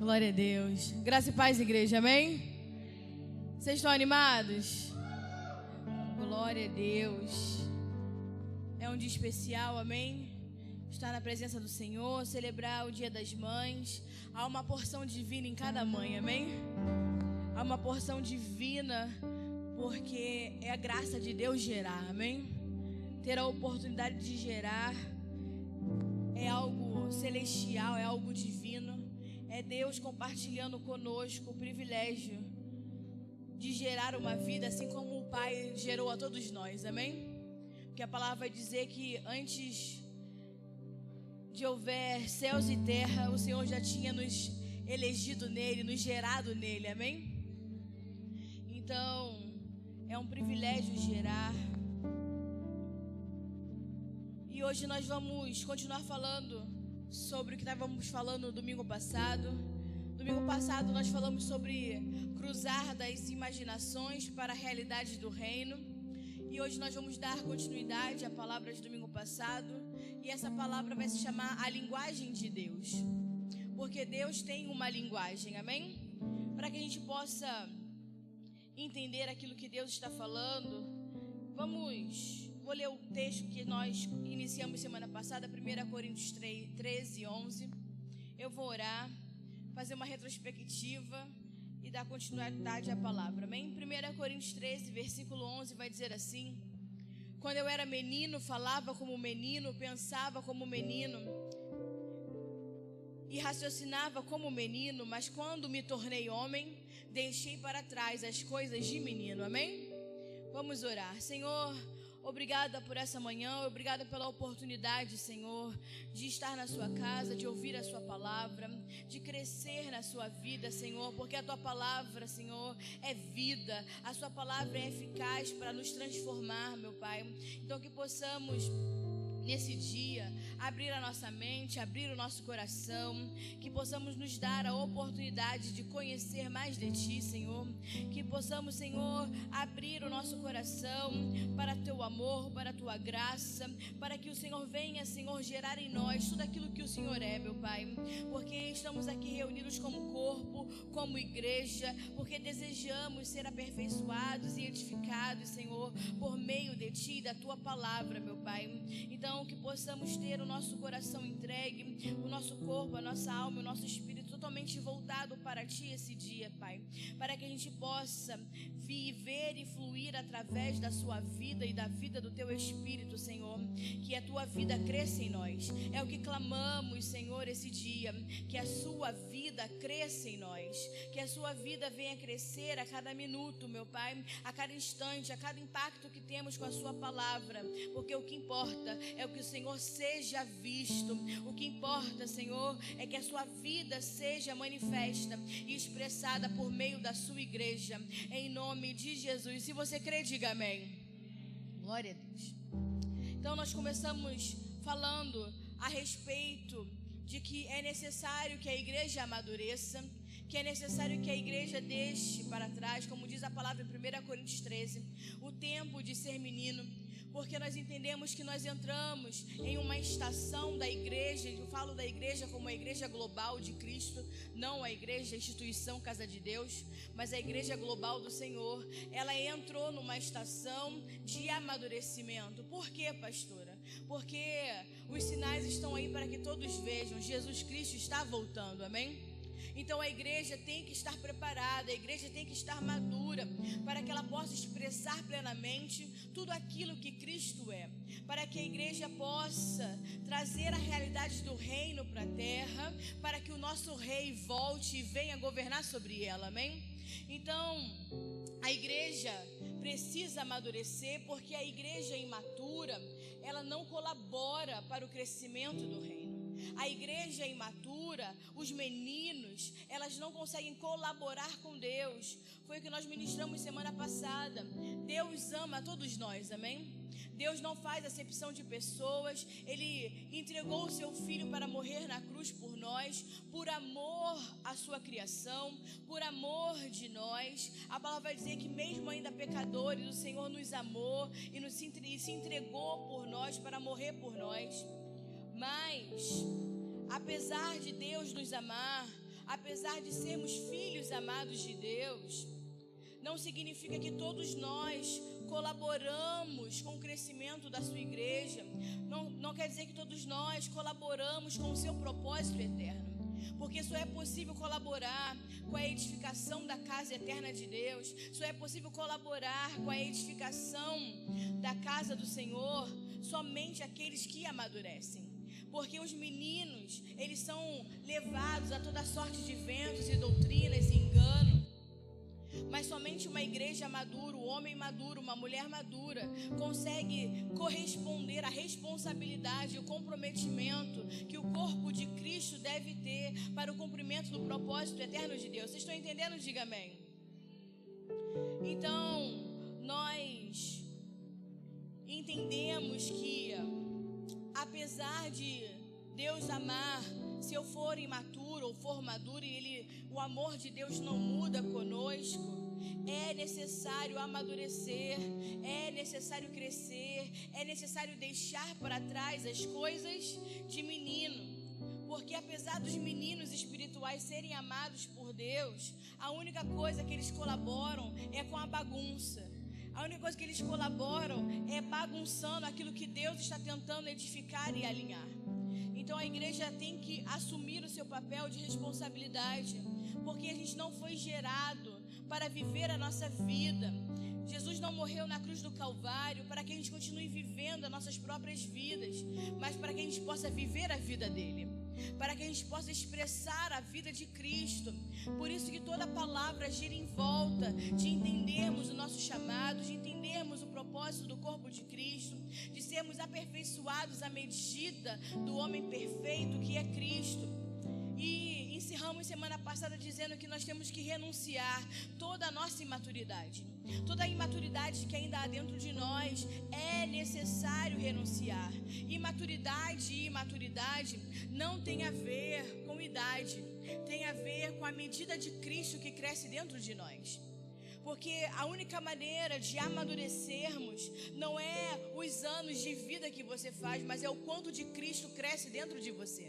Glória a Deus. Graça e paz, igreja, amém? Vocês estão animados? Glória a Deus. É um dia especial, amém? Estar na presença do Senhor, celebrar o Dia das Mães. Há uma porção divina em cada mãe, amém? Há uma porção divina, porque é a graça de Deus gerar, amém? Ter a oportunidade de gerar é algo celestial, é algo divino. É Deus compartilhando conosco o privilégio de gerar uma vida, assim como o Pai gerou a todos nós, amém? Porque a palavra vai dizer que antes de houver céus e terra, o Senhor já tinha nos elegido nele, nos gerado nele, amém? Então, é um privilégio gerar. E hoje nós vamos continuar falando sobre o que estávamos falando no domingo passado. Domingo passado nós falamos sobre cruzar das imaginações para a realidade do reino. E hoje nós vamos dar continuidade à palavra de domingo passado. E essa palavra vai se chamar a linguagem de Deus. Porque Deus tem uma linguagem, amém? Para que a gente possa entender aquilo que Deus está falando, vou ler o texto que nós iniciamos semana passada, 1 Coríntios 13, 11. Eu vou orar, fazer uma retrospectiva e dar continuidade à palavra, amém? 1 Coríntios 13, versículo 11 vai dizer assim: quando eu era menino, falava como menino, pensava como menino e raciocinava como menino, mas quando me tornei homem, deixei para trás as coisas de menino, amém? Vamos orar. Senhor, obrigada por essa manhã, obrigada pela oportunidade, Senhor, de estar na sua casa, de ouvir a sua palavra, de crescer na sua vida, Senhor, porque a tua palavra, Senhor, é vida, a sua palavra é eficaz para nos transformar, meu Pai. Então que possamos nesse dia, abrir a nossa mente, abrir o nosso coração, que possamos nos dar a oportunidade de conhecer mais de Ti, Senhor, que possamos, Senhor, abrir o nosso coração para Teu amor, para a Tua graça, para que o Senhor venha, Senhor, gerar em nós tudo aquilo que o Senhor é, meu Pai, porque estamos aqui reunidos como corpo, como igreja, porque desejamos ser aperfeiçoados e edificados, Senhor, por meio de Ti e da Tua palavra, meu Pai. Então, que possamos ter o nosso coração entregue, o nosso corpo, a nossa alma, o nosso espírito totalmente voltado para Ti esse dia, Pai, para que a gente possa viver e fluir através da Sua vida e da vida do Teu Espírito, Senhor, que a Tua vida cresça em nós. É o que clamamos, Senhor, esse dia, que a Sua vida cresça em nós, que a Sua vida venha crescer a cada minuto, meu Pai, a cada instante, a cada impacto que temos com a Sua palavra, porque o que importa é o que o Senhor seja visto. O que importa, Senhor, é que a Sua vida seja manifesta e expressada por meio da Sua igreja, em nome de Jesus. Se você crê, diga amém. Glória a Deus. Então nós começamos falando a respeito de que é necessário que a igreja amadureça, que é necessário que a igreja deixe para trás, como diz a palavra em 1 Coríntios 13, o tempo de ser menino, porque nós entendemos que nós entramos em uma estação da igreja. Eu falo da igreja como a igreja global de Cristo, não a igreja, a instituição Casa de Deus, mas a igreja global do Senhor. Ela entrou numa estação de amadurecimento. Por quê, pastora? Porque os sinais estão aí para que todos vejam, Jesus Cristo está voltando, amém? Então a igreja tem que estar preparada, a igreja tem que estar madura, para que ela possa expressar plenamente tudo aquilo que Cristo é, para que a igreja possa trazer a realidade do reino para a terra, para que o nosso rei volte e venha governar sobre ela, amém? Então a igreja precisa amadurecer, porque a igreja imatura, ela não colabora para o crescimento do reino. A igreja imatura, os meninos, elas não conseguem colaborar com Deus. Foi o que nós ministramos semana passada. Deus ama todos nós, amém? Deus não faz acepção de pessoas. Ele entregou o seu Filho para morrer na cruz por nós, por amor à sua criação, por amor de nós. A palavra vai dizer que mesmo ainda pecadores, o Senhor nos amou e se entregou por nós, para morrer por nós. Mas, apesar de Deus nos amar, apesar de sermos filhos amados de Deus, não significa que todos nós colaboramos com o crescimento da sua igreja. Não quer dizer que todos nós colaboramos com o seu propósito eterno. Porque só é possível colaborar com a edificação da casa eterna de Deus. Só é possível colaborar com a edificação da casa do Senhor somente aqueles que amadurecem. Porque os meninos, eles são levados a toda sorte de ventos e doutrinas e engano. Mas somente uma igreja madura, um homem maduro, uma mulher madura consegue corresponder à responsabilidade e o comprometimento que o corpo de Cristo deve ter para o cumprimento do propósito eterno de Deus. Vocês estão entendendo? Diga amém. Então, nós entendemos que, apesar de Deus amar, se eu for imaturo ou for maduro e o amor de Deus não muda conosco, é necessário amadurecer, é necessário crescer, é necessário deixar para trás as coisas de menino. Porque apesar dos meninos espirituais serem amados por Deus, a única coisa que eles colaboram é com a bagunça. A única coisa que eles colaboram é bagunçando aquilo que Deus está tentando edificar e alinhar. Então a igreja tem que assumir o seu papel de responsabilidade, porque a gente não foi gerado para viver a nossa vida. Jesus não morreu na cruz do Calvário para que a gente continue vivendo as nossas próprias vidas, mas para que a gente possa viver a vida dele, para que a gente possa expressar a vida de Cristo. Por isso que toda palavra gira em volta de entendermos o nosso chamado, de entendermos o propósito do corpo de Cristo, de sermos aperfeiçoados à medida do homem perfeito que é Cristo. E encerramos semana passada dizendo que nós temos que renunciar toda a nossa imaturidade. Toda a imaturidade que ainda há dentro de nós é necessário renunciar. Imaturidade e imaturidade não tem a ver com idade, tem a ver com a medida de Cristo que cresce dentro de nós. Porque a única maneira de amadurecermos não é os anos de vida que você faz, mas é o quanto de Cristo cresce dentro de você.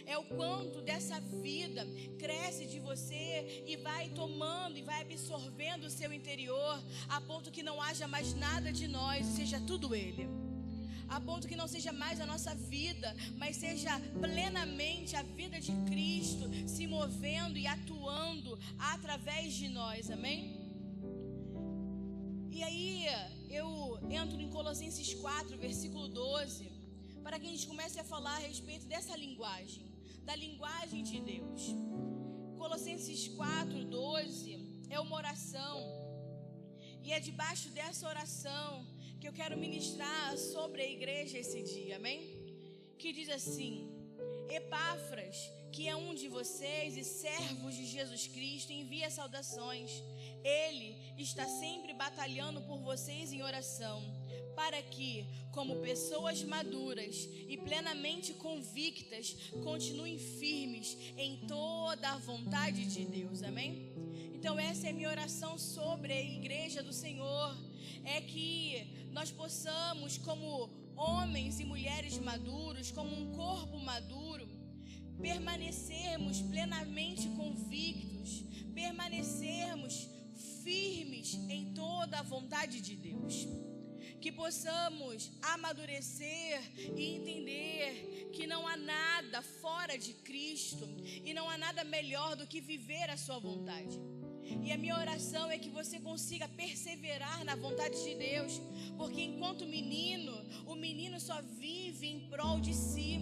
É o quanto dessa vida cresce de você e vai tomando e vai absorvendo o seu interior, a ponto que não haja mais nada de nós, seja tudo Ele. A ponto que não seja mais a nossa vida, mas seja plenamente a vida de Cristo se movendo e atuando através de nós, amém? E aí eu entro em Colossenses 4, versículo 12, para que a gente comece a falar a respeito dessa linguagem, da linguagem de Deus. Colossenses 4, 12 é uma oração, e é debaixo dessa oração que eu quero ministrar sobre a igreja esse dia, amém? Que diz assim: Epáfras, que é um de vocês e servos de Jesus Cristo, envia saudações. Ele está sempre batalhando por vocês em oração, para que, como pessoas maduras e plenamente convictas, continuem firmes em toda a vontade de Deus, amém? Então essa é a minha oração sobre a igreja do Senhor, é que nós possamos, como homens e mulheres maduros, como um corpo maduro, permanecermos plenamente convictos, permanecermos firmes em toda a vontade de Deus. Que possamos amadurecer e entender que não há nada fora de Cristo e não há nada melhor do que viver a sua vontade. E a minha oração é que você consiga perseverar na vontade de Deus, porque enquanto menino, o menino só vive em prol de si.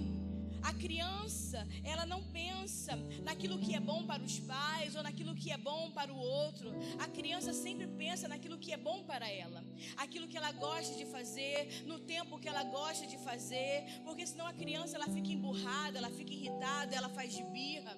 A criança, ela não pensa naquilo que é bom para os pais ou naquilo que é bom para o outro. A criança sempre pensa naquilo que é bom para ela, aquilo que ela gosta de fazer, no tempo que ela gosta de fazer, porque senão a criança ela fica emburrada, ela fica irritada, ela faz de birra,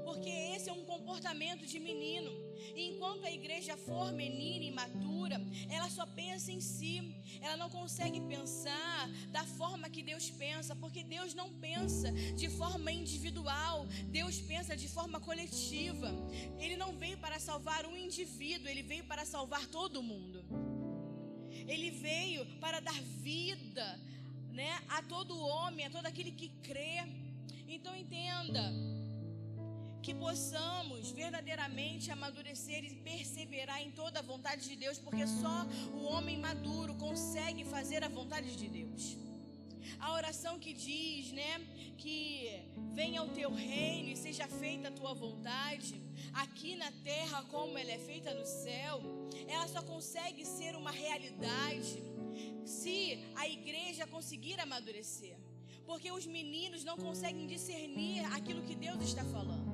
porque esse é um comportamento de menino. E enquanto a igreja for menina e imatura, ela só pensa em si, ela não consegue pensar da forma que Deus pensa, porque Deus não pensa de forma individual, Deus pensa de forma coletiva. Ele não veio para salvar um indivíduo, Ele veio para salvar todo mundo. Ele veio para dar vida, a todo homem, a todo aquele que crê. Então entenda que possamos verdadeiramente amadurecer e perseverar em toda a vontade de Deus, porque só o homem maduro consegue fazer a vontade de Deus. A oração que diz, que venha o teu reino e seja feita a tua vontade, aqui na terra como ela é feita no céu, ela só consegue ser uma realidade se a igreja conseguir amadurecer. Porque os meninos não conseguem discernir aquilo que Deus está falando.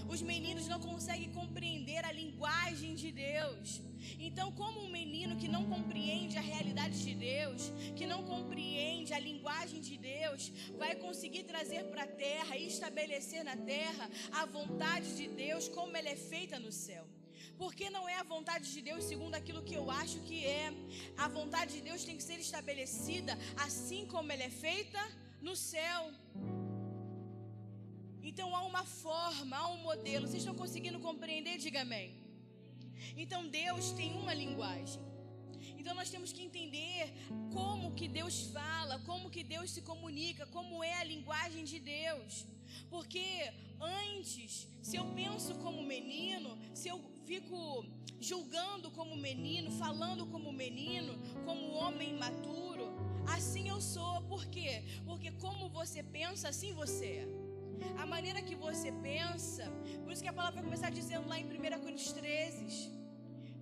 Os meninos não conseguem compreender a linguagem de Deus. Então, como um menino que não compreende a realidade de Deus, que não compreende a linguagem de Deus, vai conseguir trazer para a terra e estabelecer na terra a vontade de Deus como ela é feita no céu? Porque não é a vontade de Deus segundo aquilo que eu acho que é. A vontade de Deus tem que ser estabelecida assim como ela é feita no céu. Então há uma forma, há um modelo. Vocês estão conseguindo compreender? Diga amém. Então Deus tem uma linguagem. Então nós temos que entender como que Deus fala, como que Deus se comunica, como é a linguagem de Deus. Porque antes, se eu penso como menino, se eu fico julgando como menino, falando como menino, como homem imaturo, assim eu sou. Por quê? Porque como você pensa, assim você é. A maneira que você pensa, por isso que a palavra vai começar dizendo lá em 1 Coríntios 13,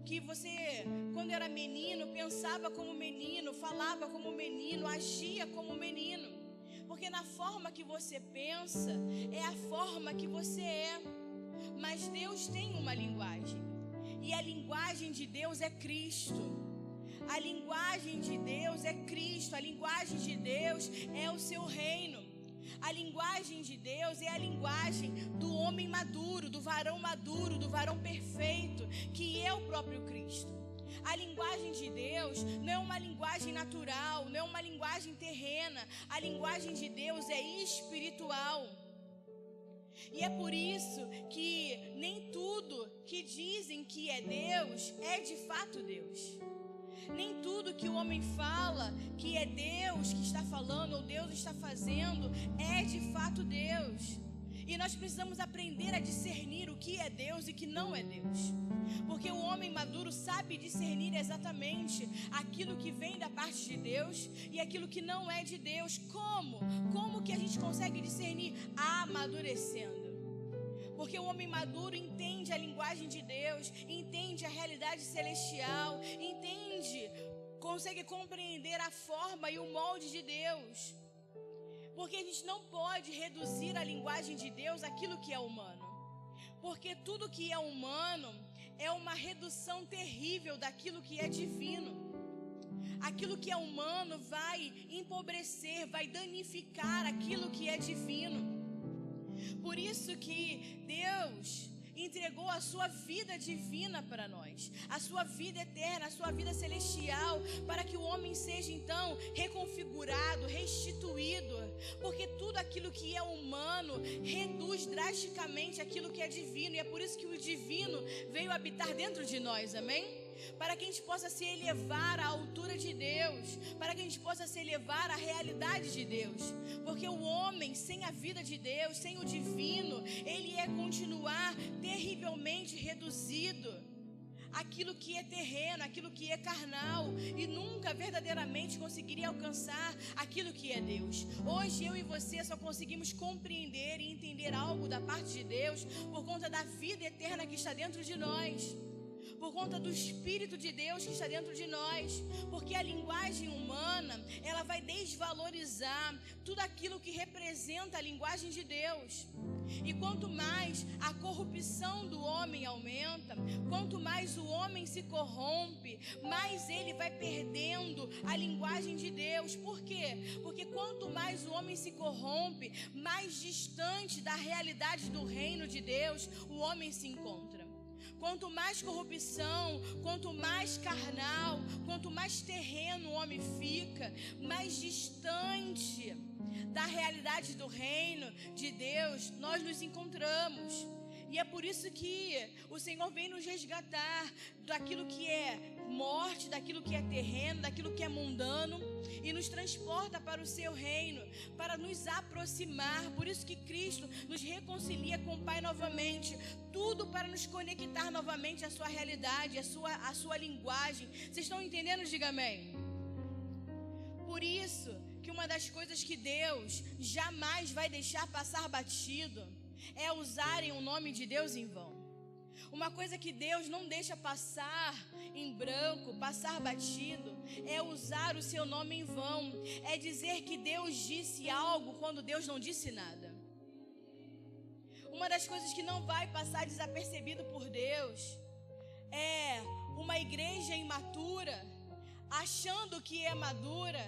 que você, quando era menino, pensava como menino, falava como menino, agia como menino. Porque na forma que você pensa, é a forma que você é. Mas Deus tem uma linguagem. E a linguagem de Deus é Cristo. A linguagem de Deus é Cristo. A linguagem de Deus é o seu reino. A linguagem de Deus é a linguagem do homem maduro, do varão perfeito, que é o próprio Cristo. A linguagem de Deus não é uma linguagem natural, não é uma linguagem terrena. A linguagem de Deus é espiritual. E é por isso que nem tudo que dizem que é Deus é de fato Deus. Nem tudo que o homem fala que é Deus que está falando ou Deus está fazendo é de fato Deus. E nós precisamos aprender a discernir o que é Deus e o que não é Deus. Porque o homem maduro sabe discernir exatamente aquilo que vem da parte de Deus e aquilo que não é de Deus. Como? Como que a gente consegue discernir? Amadurecendo. Porque o homem maduro entende a linguagem de Deus, entende a realidade celestial, consegue compreender a forma e o molde de Deus. Porque a gente não pode reduzir a linguagem de Deus àquilo que é humano. Porque tudo que é humano é uma redução terrível daquilo que é divino. Aquilo que é humano vai empobrecer, vai danificar aquilo que é divino. Por isso que Deus entregou a sua vida divina para nós, a sua vida eterna, a sua vida celestial, para que o homem seja então reconfigurado, restituído, porque tudo aquilo que é humano reduz drasticamente aquilo que é divino, e é por isso que o divino veio habitar dentro de nós, amém? Para que a gente possa se elevar à altura de Deus, para que a gente possa se elevar à realidade de Deus, porque o homem sem a vida de Deus, sem o divino, ele é continuar terrivelmente reduzido àquilo que é terreno, àquilo que é carnal, e nunca verdadeiramente conseguiria alcançar aquilo que é Deus. Hoje eu e você só conseguimos compreender e entender algo da parte de Deus por conta da vida eterna que está dentro de nós, por conta do Espírito de Deus que está dentro de nós. Porque a linguagem humana, ela vai desvalorizar tudo aquilo que representa a linguagem de Deus. E quanto mais a corrupção do homem aumenta, quanto mais o homem se corrompe, mais ele vai perdendo a linguagem de Deus. Por quê? Porque quanto mais o homem se corrompe, mais distante da realidade do reino de Deus o homem se encontra. Quanto mais corrupção, quanto mais carnal, quanto mais terreno o homem fica, mais distante da realidade do reino de Deus nós nos encontramos. E é por isso que o Senhor vem nos resgatar daquilo que é morte, daquilo que é terreno, daquilo que é mundano, e nos transporta para o seu reino, para nos aproximar. Por isso que Cristo nos reconcilia com o Pai novamente, tudo para nos conectar novamente à sua realidade, à sua linguagem. Vocês estão entendendo? Diga amém. Por isso que uma das coisas que Deus jamais vai deixar passar batido é usarem o nome de Deus em vão. Uma coisa que Deus não deixa passar em branco, passar batido, é usar o seu nome em vão. É dizer que Deus disse algo quando Deus não disse nada. Uma das coisas que não vai passar desapercebido por Deus é uma igreja imatura, achando que é madura,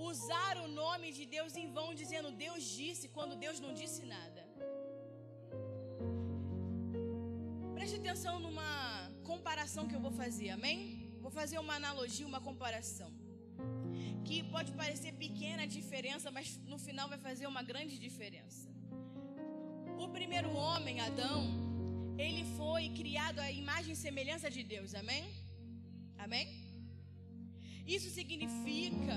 usar o nome de Deus em vão, dizendo Deus disse quando Deus não disse nada. Preste atenção numa comparação que eu vou fazer, amém? Vou fazer uma analogia, uma comparação, que pode parecer pequena a diferença, mas no final vai fazer uma grande diferença. O primeiro homem, Adão, ele foi criado à imagem e semelhança de Deus, amém? Amém? Isso significa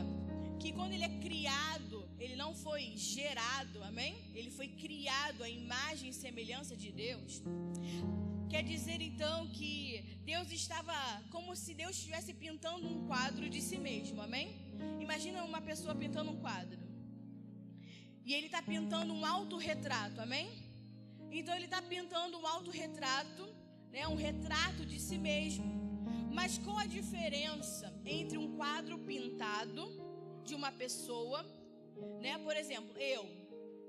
que quando ele é criado, ele não foi gerado, amém? Ele foi criado à imagem e semelhança de Deus. Quer dizer então que Deus estava como se Deus estivesse pintando um quadro de si mesmo, amém? Imagina uma pessoa pintando um quadro. E ele está pintando um autorretrato, amém? Então ele está pintando um autorretrato, né? Um retrato de si mesmo. Mas qual a diferença entre um quadro pintado de uma pessoa, né? Por exemplo, eu,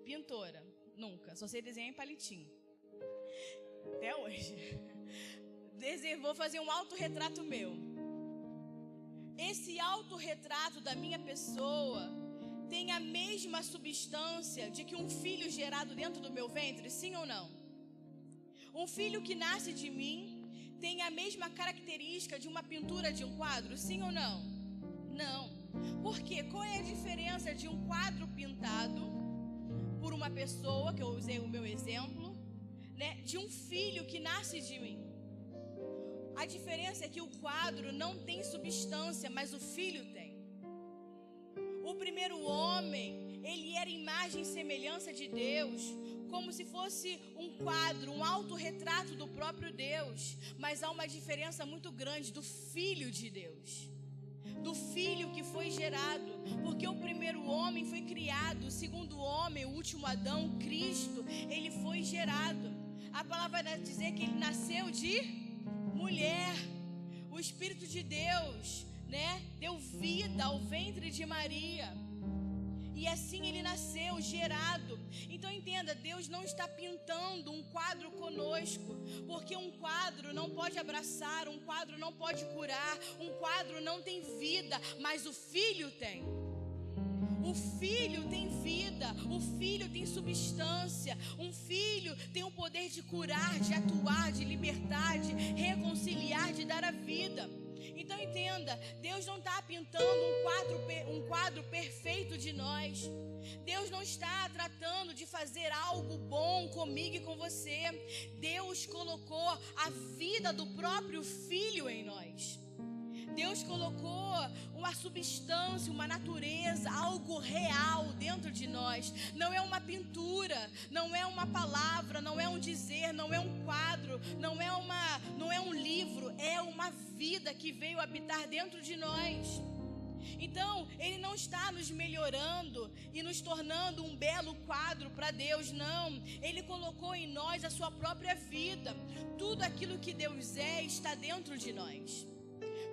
pintora, nunca, só sei desenhar em palitinho. Até hoje. Vou fazer um autorretrato meu. Esse autorretrato da minha pessoa tem a mesma substância de que um filho gerado dentro do meu ventre, sim ou não? Um filho que nasce de mim tem a mesma característica de uma pintura de um quadro, sim ou não? Não. Por quê? Qual é a diferença de um quadro pintado por uma pessoa, que eu usei o meu exemplo, né, de um filho que nasce de mim? A diferença é que o quadro não tem substância, mas o filho tem. O primeiro homem, ele era imagem e semelhança de Deus, como se fosse um quadro, um autorretrato do próprio Deus. Mas há uma diferença muito grande do Filho de Deus, do Filho que foi gerado, porque o primeiro homem foi criado, o segundo homem, o último Adão, Cristo, ele foi gerado. A palavra vai dizer que ele nasceu de mulher. O Espírito de Deus, né, deu vida ao ventre de Maria. E assim ele nasceu, gerado. Então entenda, Deus não está pintando um quadro conosco, porque um quadro não pode abraçar, um quadro não pode curar, um quadro não tem vida, mas o Filho tem. O Filho tem vida, o Filho tem substância, um Filho tem o poder de curar, de atuar, de libertar, de reconciliar, de dar a vida. Então entenda, Deus não está pintando um quadro perfeito de nós. Deus não está tratando de fazer algo bom comigo e com você. Deus colocou a vida do próprio Filho em nós. Deus colocou uma substância, uma natureza, algo real dentro de nós. Não é uma pintura, não é uma palavra, não é um dizer, não é um quadro, não é um livro, é uma vida que veio habitar dentro de nós. Então, Ele não está nos melhorando e nos tornando um belo quadro para Deus, não. Ele colocou em nós a sua própria vida. Tudo aquilo que Deus é está dentro de nós.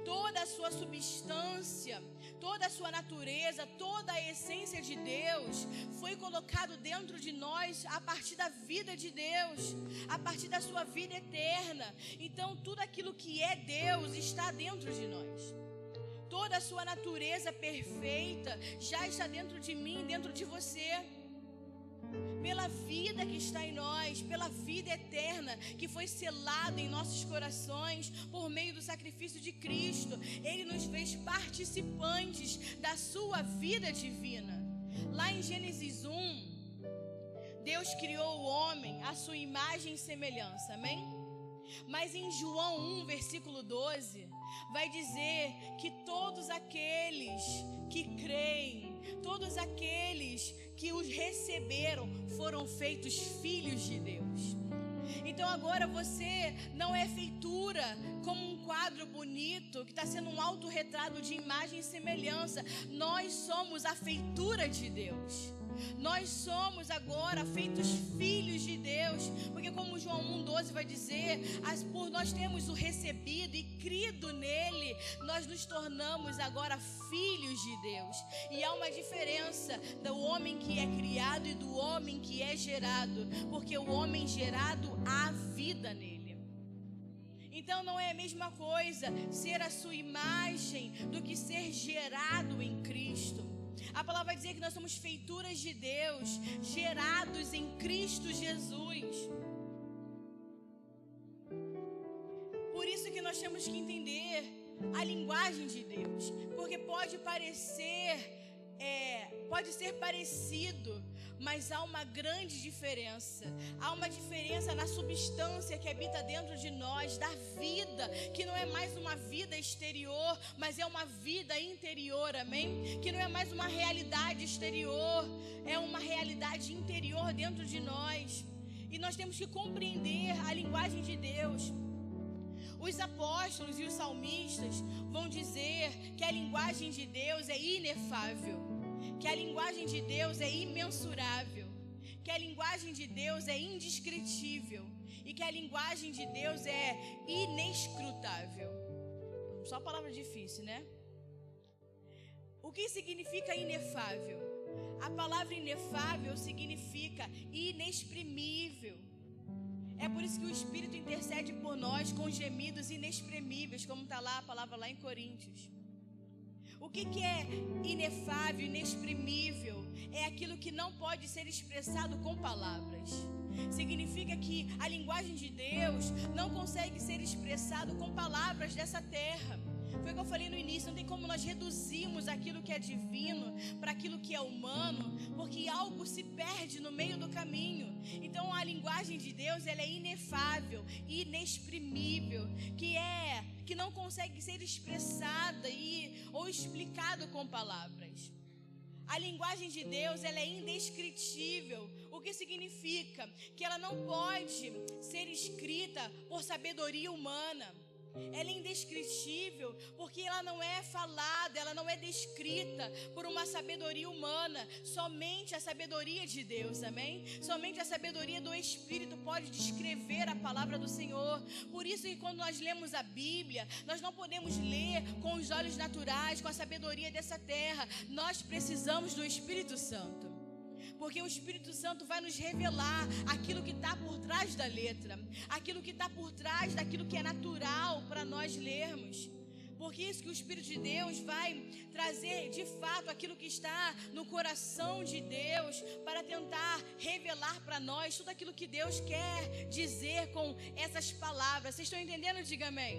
Toda a sua substância, toda a sua natureza, toda a essência de Deus foi colocado dentro de nós a partir da vida de Deus, a partir da sua vida eterna. Então tudo aquilo que é Deus está dentro de nós. Toda a sua natureza perfeita já está dentro de mim, dentro de você. Pela vida que está em nós, pela vida eterna que foi selada em nossos corações por meio do sacrifício de Cristo, Ele nos fez participantes da sua vida divina. Lá em Gênesis 1, Deus criou o homem à sua imagem e semelhança, amém? Mas em João 1, versículo 12, vai dizer que todos aqueles que creem, todos aqueles que os receberam, foram feitos filhos de Deus. Então agora você não é feitura como um quadro bonito que está sendo um autorretrato de imagem e semelhança. Nós somos a feitura de Deus. Nós somos agora feitos filhos de Deus, porque como João 1,12 vai dizer, por nós termos o recebido e crido nele, nós nos tornamos agora filhos de Deus. E há uma diferença do homem que é criado e do homem que é gerado, porque o homem gerado há vida nele. Então não é a mesma coisa ser a sua imagem do que ser gerado em Cristo. A palavra vai dizer que nós somos feituras de Deus, gerados em Cristo Jesus. Por isso que nós temos que entender a linguagem de Deus, porque pode ser parecido, mas há uma grande diferença. Há uma diferença na substância que habita dentro de nós, da vida, que não é mais uma vida exterior, mas é uma vida interior, amém? Que não é mais uma realidade exterior, é uma realidade interior dentro de nós. E nós temos que compreender a linguagem de Deus. Os apóstolos e os salmistas vão dizer que a linguagem de Deus é inefável, que a linguagem de Deus é imensurável, que a linguagem de Deus é indescritível e que a linguagem de Deus é inescrutável. Só palavra difícil, né? O que significa inefável? A palavra inefável significa inexprimível. É por isso que o Espírito intercede por nós com gemidos inexprimíveis, como está lá a palavra lá em Coríntios. O que é inefável, inexprimível? É aquilo que não pode ser expressado com palavras. Significa que a linguagem de Deus não consegue ser expressado com palavras dessa terra. Foi o que eu falei no início, não tem como nós reduzirmos aquilo que é divino para aquilo que é humano, porque algo se perde no meio do caminho. Então a linguagem de Deus, ela é inefável, inexprimível, que não consegue ser expressada ou explicado com palavras. A linguagem de Deus, ela é indescritível. O que significa? Que ela não pode ser escrita por sabedoria humana. Ela é indescritível porque ela não é falada, ela não é descrita por uma sabedoria humana. Somente a sabedoria de Deus, amém? Somente a sabedoria do Espírito pode descrever a palavra do Senhor. Por isso que quando nós lemos a Bíblia, nós não podemos ler com os olhos naturais, com a sabedoria dessa terra. Nós precisamos do Espírito Santo, porque o Espírito Santo vai nos revelar aquilo que está por trás da letra, aquilo que está por trás daquilo que é natural para nós lermos. Porque isso que o Espírito de Deus vai trazer de fato aquilo que está no coração de Deus, para tentar revelar para nós tudo aquilo que Deus quer dizer com essas palavras. Vocês estão entendendo? Diga amém.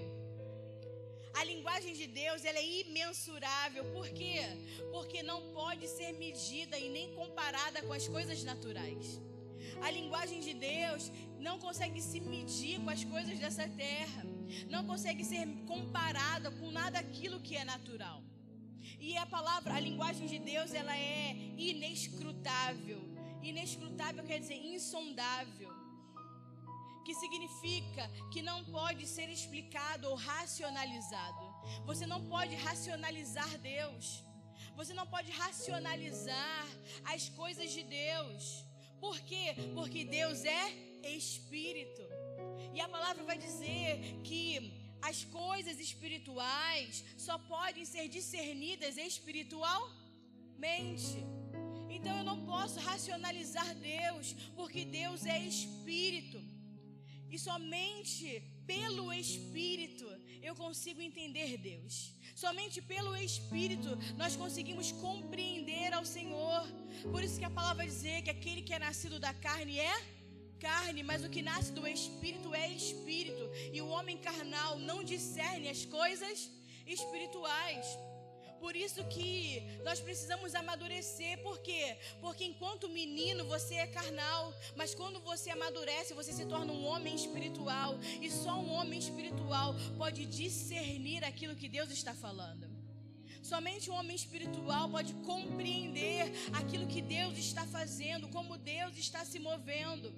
A linguagem de Deus, ela é imensurável. Por quê? Porque não pode ser medida e nem comparada com as coisas naturais. A linguagem de Deus não consegue se medir com as coisas dessa terra. Não consegue ser comparada com nada aquilo que é natural. E a linguagem de Deus, ela é inescrutável. Inescrutável quer dizer insondável, que significa que não pode ser explicado ou racionalizado. Você não pode racionalizar Deus. Você não pode racionalizar as coisas de Deus. Por quê? Porque Deus é Espírito. E a palavra vai dizer que as coisas espirituais só podem ser discernidas espiritualmente. Então eu não posso racionalizar Deus, porque Deus é Espírito. E somente pelo Espírito eu consigo entender Deus. Somente pelo Espírito nós conseguimos compreender ao Senhor. Por isso que a palavra vai dizer que aquele que é nascido da carne é carne, mas o que nasce do Espírito é Espírito. E o homem carnal não discerne as coisas espirituais. Por isso que nós precisamos amadurecer. Por quê? Porque enquanto menino você é carnal, mas quando você amadurece, você se torna um homem espiritual. E só um homem espiritual pode discernir aquilo que Deus está falando. Somente um homem espiritual pode compreender aquilo que Deus está fazendo, como Deus está se movendo.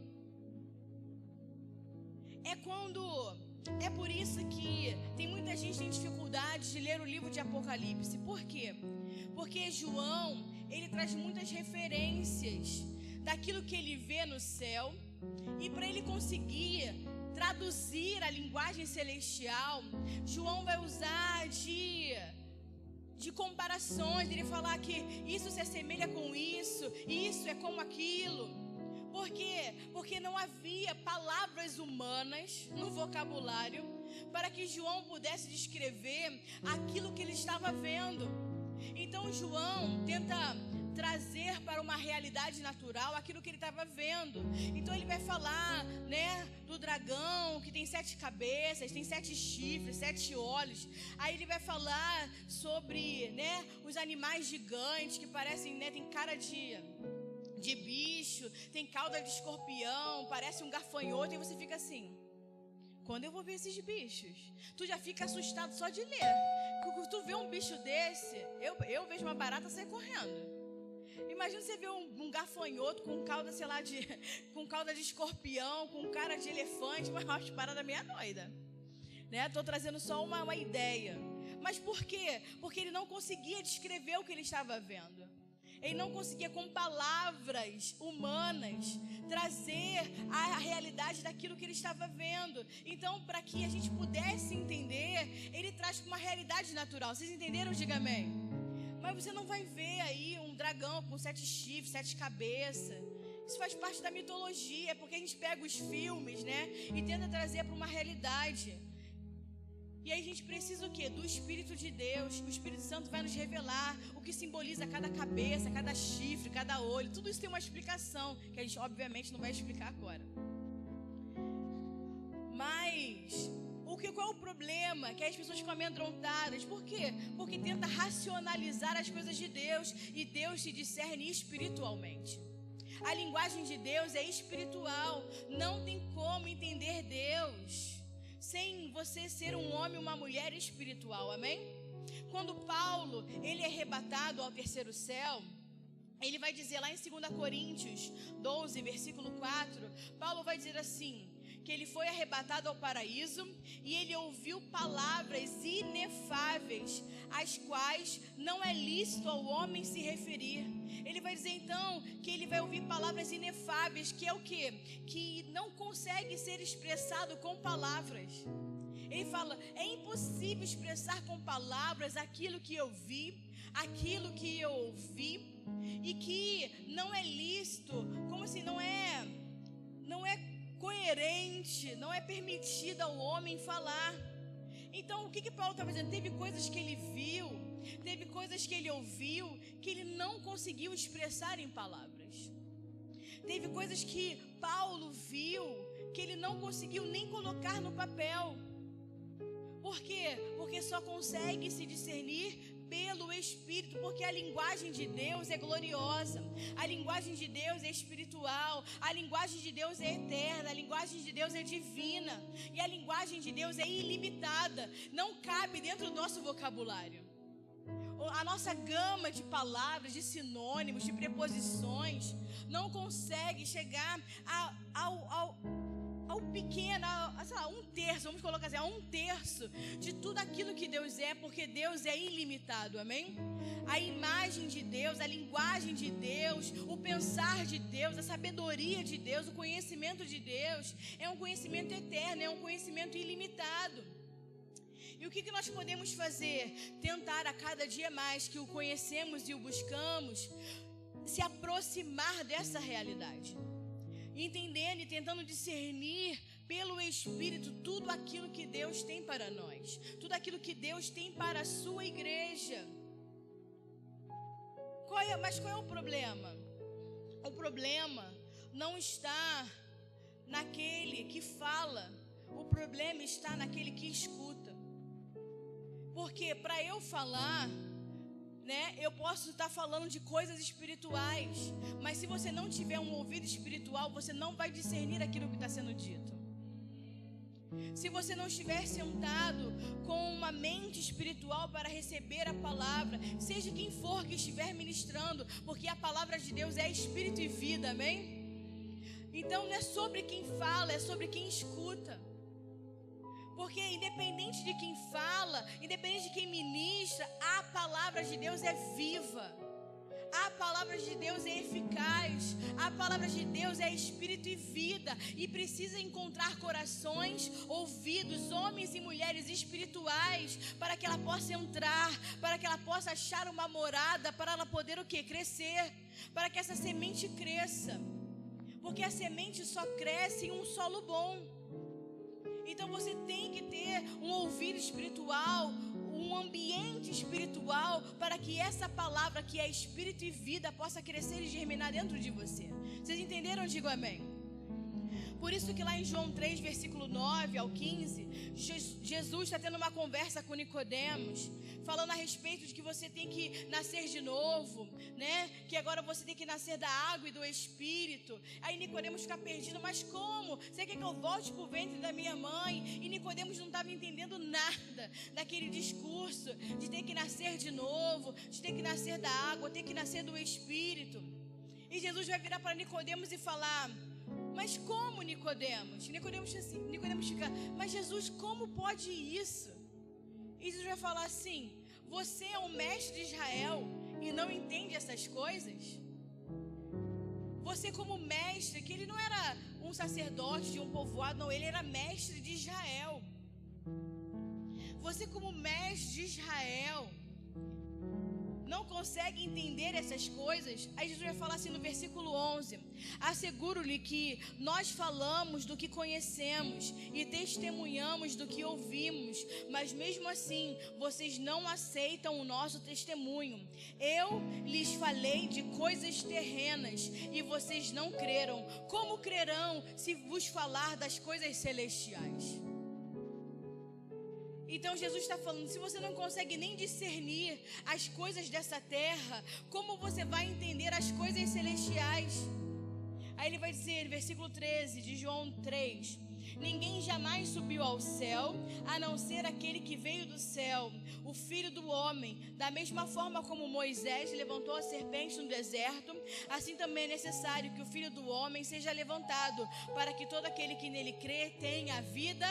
É por isso que tem muita gente que tem dificuldade de ler o livro de Apocalipse. Por quê? Porque João, ele traz muitas referências daquilo que ele vê no céu. E para ele conseguir traduzir a linguagem celestial, João vai usar de comparações, ele falar que isso se assemelha com isso, e isso é como aquilo. Por quê? Porque não havia palavras humanas no vocabulário para que João pudesse descrever aquilo que ele estava vendo. Então João tenta trazer para uma realidade natural aquilo que ele estava vendo. Então ele vai falar, do dragão que tem 7 cabeças, tem 7 chifres, 7 olhos. Aí ele vai falar sobre, os animais gigantes que parecem, tem cara de bicho, tem cauda de escorpião, parece um gafanhoto, e você fica assim: quando eu vou ver esses bichos? Tu já fica assustado só de ler. Tu vê um bicho desse, eu vejo uma barata sair correndo. Imagina você ver um gafanhoto com cauda, com cauda de escorpião, com cara de elefante, mas eu acho parada meia doida. Estou trazendo só uma ideia. Mas por quê? Porque ele não conseguia descrever o que ele estava vendo. Ele não conseguia, com palavras humanas, trazer a realidade daquilo que ele estava vendo. Então, para que a gente pudesse entender, ele traz uma realidade natural. Vocês entenderam? Diga amém. Mas você não vai ver aí um dragão com 7 chifres, 7 cabeças. Isso faz parte da mitologia, porque a gente pega os filmes, e tenta trazer para uma realidade. E aí a gente precisa o quê? Do Espírito de Deus. O Espírito Santo vai nos revelar o que simboliza cada cabeça, cada chifre, cada olho. Tudo isso tem uma explicação, que a gente obviamente não vai explicar agora. Mas qual é o problema? Que as pessoas ficam amedrontadas. Por quê? Porque tenta racionalizar as coisas de Deus, e Deus se discerne espiritualmente. A linguagem de Deus é espiritual. Não tem como entender Deus sem você ser um homem ou uma mulher espiritual, amém? Quando Paulo, ele é arrebatado ao terceiro céu, ele vai dizer lá em 2 Coríntios 12, versículo 4, Paulo vai dizer assim, que ele foi arrebatado ao paraíso e ele ouviu palavras inefáveis, às quais não é lícito ao homem se referir. Ele vai dizer então que ele vai ouvir palavras inefáveis, que é o quê? Que não consegue ser expressado com palavras. Ele fala, é impossível expressar com palavras aquilo que eu vi, aquilo que eu ouvi, e que não é lícito, como se não é coerente, não é permitido ao homem falar. Então o que Paulo está dizendo? Teve coisas que ele viu, teve coisas que ele ouviu, que ele não conseguiu expressar em palavras. Teve coisas que Paulo viu, que ele não conseguiu nem colocar no papel. Por quê? Porque só consegue se discernir pelo Espírito, porque a linguagem de Deus é gloriosa, a linguagem de Deus é espiritual, a linguagem de Deus é eterna, a linguagem de Deus é divina, e a linguagem de Deus é ilimitada, não cabe dentro do nosso vocabulário. A nossa gama de palavras, de sinônimos, de preposições, não consegue chegar ao pequeno, um terço, vamos colocar assim, a 1/3 de tudo aquilo que Deus é, porque Deus é ilimitado, amém? A imagem de Deus, a linguagem de Deus, o pensar de Deus, a sabedoria de Deus, o conhecimento de Deus, é um conhecimento eterno, é um conhecimento ilimitado. E o que nós podemos fazer? Tentar a cada dia mais que o conhecemos e o buscamos, se aproximar dessa realidade, entendendo e tentando discernir pelo Espírito tudo aquilo que Deus tem para nós, tudo aquilo que Deus tem para a sua igreja. Mas qual é o problema? O problema não está naquele que fala, o problema está naquele que escuta. Porque para eu falar, né? Eu posso estar falando de coisas espirituais, mas se você não tiver um ouvido espiritual, você não vai discernir aquilo que está sendo dito. Se você não estiver sentado com uma mente espiritual para receber a palavra, seja quem for que estiver ministrando, porque a palavra de Deus é espírito e vida, amém? Então não é sobre quem fala, é sobre quem escuta. Porque independente de quem fala, independente de quem ministra, a palavra de Deus é viva. A palavra de Deus é eficaz. A palavra de Deus é espírito e vida. E precisa encontrar corações, ouvidos, homens e mulheres espirituais, para que ela possa entrar, para que ela possa achar uma morada, para ela poder o quê? Crescer. Para que essa semente cresça. Porque a semente só cresce em um solo bom. Então você tem que ter um ouvido espiritual, um ambiente espiritual, para que essa palavra que é espírito e vida possa crescer e germinar dentro de você. Vocês entenderam? Digo amém. Por isso que lá em João 3, versículo 9 ao 15, Jesus está tendo uma conversa com Nicodemos, falando a respeito de que você tem que nascer de novo, né? Que agora você tem que nascer da água e do Espírito. Aí Nicodemos fica perdido, mas como? Você quer que eu volte para o ventre da minha mãe? E Nicodemos não estava entendendo nada daquele discurso de ter que nascer de novo, de ter que nascer da água, ter que nascer do Espírito. E Jesus vai virar para Nicodemos e falar: mas como, Nicodemos? Nicodemos fica: mas Jesus, como pode isso? E Jesus vai falar assim: você é um mestre de Israel e não entende essas coisas? Você como mestre, que ele não era um sacerdote de um povoado, não, ele era mestre de Israel. Você como mestre de Israel não consegue entender essas coisas? Aí Jesus vai falar assim no versículo 11: asseguro-lhe que nós falamos do que conhecemos e testemunhamos do que ouvimos, mas mesmo assim vocês não aceitam o nosso testemunho. Eu lhes falei de coisas terrenas e vocês não creram. Como crerão se vos falar das coisas celestiais? Então Jesus está falando: se você não consegue nem discernir as coisas dessa terra, como você vai entender as coisas celestiais? Aí ele vai dizer, versículo 13 de João 3: ninguém jamais subiu ao céu, a não ser aquele que veio do céu, o Filho do Homem. Da mesma forma como Moisés levantou a serpente no deserto, assim também é necessário que o Filho do Homem seja levantado, para que todo aquele que nele crê tenha a vida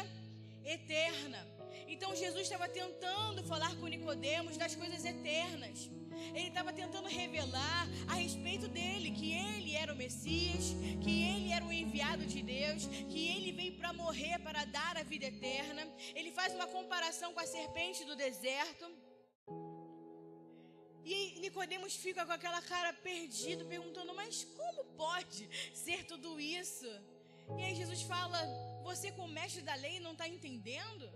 eterna. Então Jesus estava tentando falar com Nicodemos das coisas eternas. Ele estava tentando revelar a respeito dele, que ele era o Messias, que ele era o enviado de Deus, que ele veio para morrer, para dar a vida eterna. Ele faz uma comparação com a serpente do deserto. E Nicodemos fica com aquela cara perdido, perguntando: mas como pode ser tudo isso? E aí Jesus fala: você como mestre da lei não está entendendo?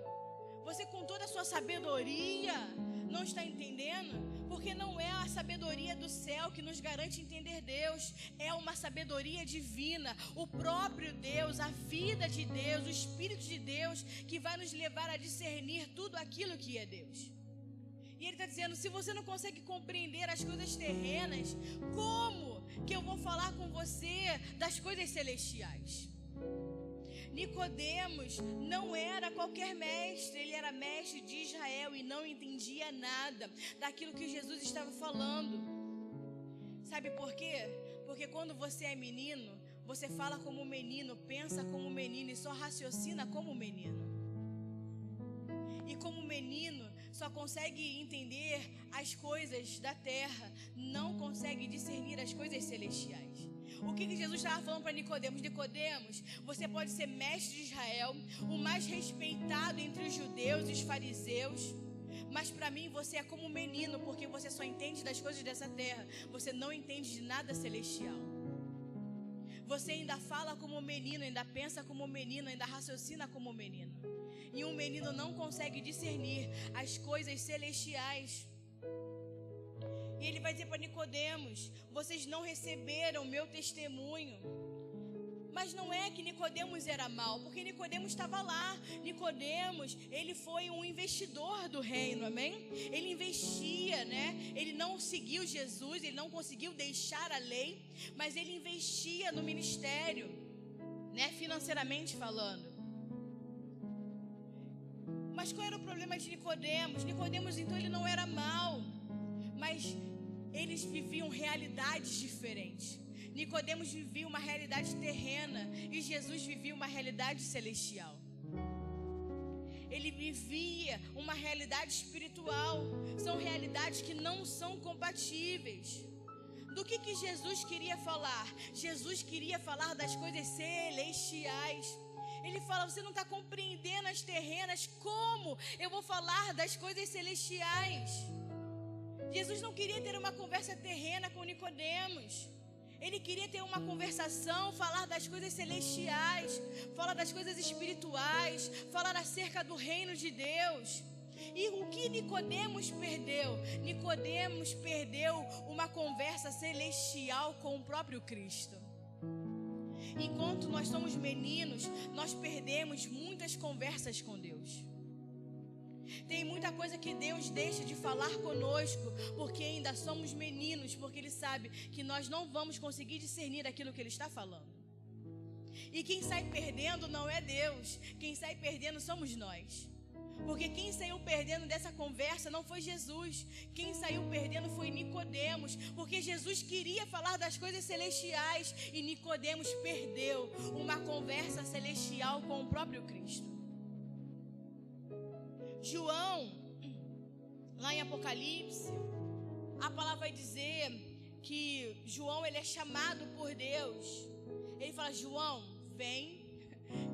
Você com toda a sua sabedoria não está entendendo? Porque não é a sabedoria do céu que nos garante entender Deus. É uma sabedoria divina. O próprio Deus, a vida de Deus, o Espírito de Deus, que vai nos levar a discernir tudo aquilo que é Deus. E ele está dizendo: se você não consegue compreender as coisas terrenas, como que eu vou falar com você das coisas celestiais? Nicodemos não era qualquer mestre, ele era mestre de Israel e não entendia nada daquilo que Jesus estava falando. Sabe por quê? Porque quando você é menino, você fala como menino, pensa como menino e só raciocina como menino. E como menino só consegue entender as coisas da terra, não consegue discernir as coisas celestiais. O que Jesus estava falando para Nicodemos? Nicodemos, você pode ser mestre de Israel, o mais respeitado entre os judeus e os fariseus, mas para mim você é como um menino, porque você só entende das coisas dessa terra, você não entende de nada celestial. Você ainda fala como um menino, ainda pensa como um menino, ainda raciocina como um menino. E um menino não consegue discernir as coisas celestiais. E ele vai dizer para Nicodemos: vocês não receberam meu testemunho. Mas não é que Nicodemos era mau, porque Nicodemos estava lá. Nicodemos, ele foi um investidor do reino, amém? Ele investia, né? Ele não seguiu Jesus, ele não conseguiu deixar a lei, mas ele investia no ministério, né? Financeiramente falando. Mas qual era o problema de Nicodemos? Nicodemos, então, ele não era mau, mas eles viviam realidades diferentes. Nicodemos vivia uma realidade terrena e Jesus vivia uma realidade celestial. Ele vivia uma realidade espiritual. São realidades que não são compatíveis. Do que Jesus queria falar? Jesus queria falar das coisas celestiais. Ele fala: você não está compreendendo as terrenas, como eu vou falar das coisas celestiais? Jesus não queria ter uma conversa terrena com Nicodemos. Ele queria ter uma conversação, falar das coisas celestiais, falar das coisas espirituais, falar acerca do reino de Deus. E o que Nicodemos perdeu? Nicodemos perdeu uma conversa celestial com o próprio Cristo. Enquanto nós somos meninos, nós perdemos muitas conversas com Deus. Tem muita coisa que Deus deixa de falar conosco, porque ainda somos meninos, porque Ele sabe que nós não vamos conseguir discernir aquilo que Ele está falando. E quem sai perdendo não é Deus, quem sai perdendo somos nós. Porque quem saiu perdendo dessa conversa não foi Jesus, quem saiu perdendo foi Nicodemos, porque Jesus queria falar das coisas celestiais e Nicodemos perdeu uma conversa celestial com o próprio Cristo. João, lá em Apocalipse, a palavra vai dizer que João, ele é chamado por Deus. Ele fala: João, vem,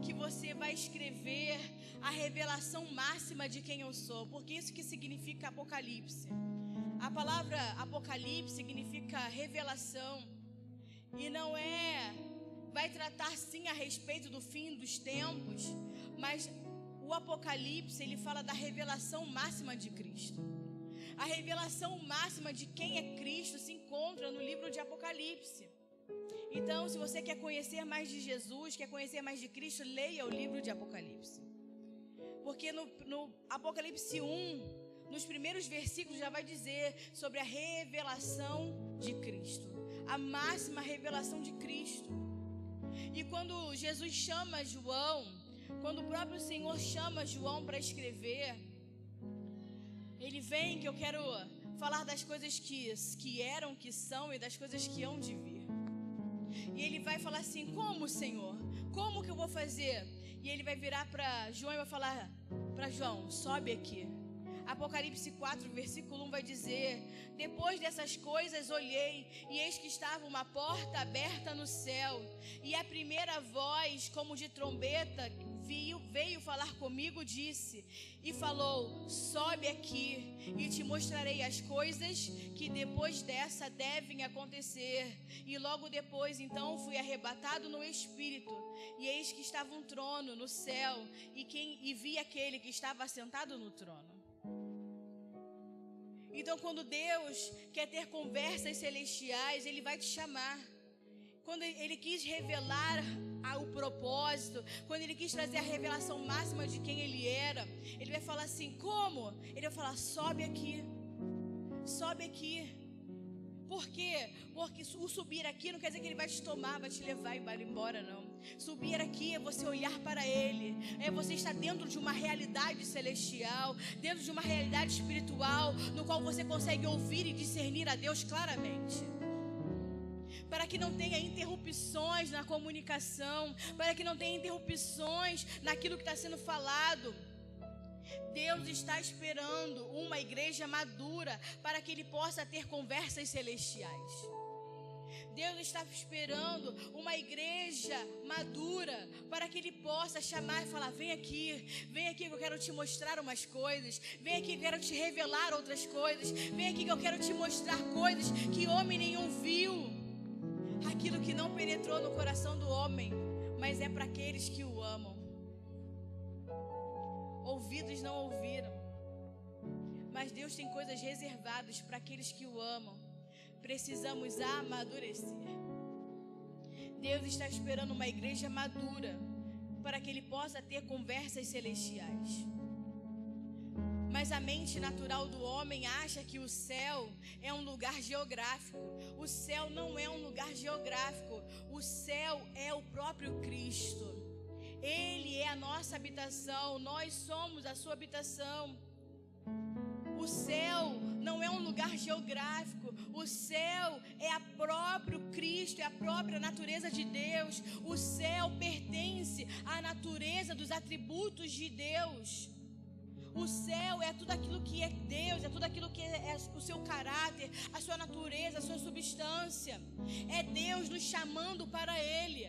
que você vai escrever a revelação máxima de quem eu sou. Porque isso que significa Apocalipse. A palavra Apocalipse significa revelação. E não é, vai tratar sim a respeito do fim dos tempos, mas o Apocalipse, ele fala da revelação máxima de Cristo. A revelação máxima de quem é Cristo se encontra no livro de Apocalipse. Então, se você quer conhecer mais de Jesus, quer conhecer mais de Cristo, leia o livro de Apocalipse. Porque no Apocalipse 1, nos primeiros versículos já vai dizer sobre a revelação de Cristo. A máxima revelação de Cristo. E quando Jesus chama João, quando o próprio Senhor chama João para escrever, ele vem, que eu quero falar das coisas que eram, que são e das coisas que hão de vir. E ele vai falar assim: como, Senhor? Como que eu vou fazer? E ele vai virar para João e vai falar para João: sobe aqui. Apocalipse 4, versículo 1 vai dizer: depois dessas coisas olhei, e eis que estava uma porta aberta no céu, e a primeira voz, como de trombeta, veio falar comigo, disse e falou: sobe aqui, e te mostrarei as coisas que depois dessa devem acontecer. E logo depois, então, fui arrebatado no Espírito, e eis que estava um trono no céu, e vi aquele que estava assentado no trono. Então, quando Deus quer ter conversas celestiais, Ele vai te chamar. Quando Ele quis revelar o propósito, quando Ele quis trazer a revelação máxima de quem Ele era, Ele vai falar assim: como? Ele vai falar: sobe aqui, sobe aqui. Por quê? Porque o subir aqui não quer dizer que Ele vai te tomar, vai te levar e vai embora, não. Subir aqui é você olhar para Ele, é você estar dentro de uma realidade celestial, dentro de uma realidade espiritual, no qual você consegue ouvir e discernir a Deus claramente. Para que não tenha interrupções na comunicação, para que não tenha interrupções naquilo que está sendo falado. Deus está esperando uma igreja madura para que Ele possa ter conversas celestiais. Deus está esperando uma igreja madura para que Ele possa chamar e falar: vem aqui que eu quero te mostrar umas coisas, vem aqui que eu quero te revelar outras coisas, vem aqui que eu quero te mostrar coisas que homem nenhum viu. Aquilo que não penetrou no coração do homem, mas é para aqueles que o amam. Ouvidos não ouviram, mas Deus tem coisas reservadas para aqueles que o amam. Precisamos amadurecer. Deus está esperando uma igreja madura para que Ele possa ter conversas celestiais. Mas a mente natural do homem acha que o céu é um lugar geográfico. O céu não é um lugar geográfico. O céu é o próprio Cristo. Ele é a nossa habitação. Nós somos a sua habitação. O céu não é um lugar geográfico. O céu é a próprio Cristo, é a própria natureza de Deus. O céu pertence à natureza dos atributos de Deus. O céu é tudo aquilo que é Deus, é tudo aquilo que é o seu caráter, a sua natureza, a sua substância. É Deus nos chamando para Ele.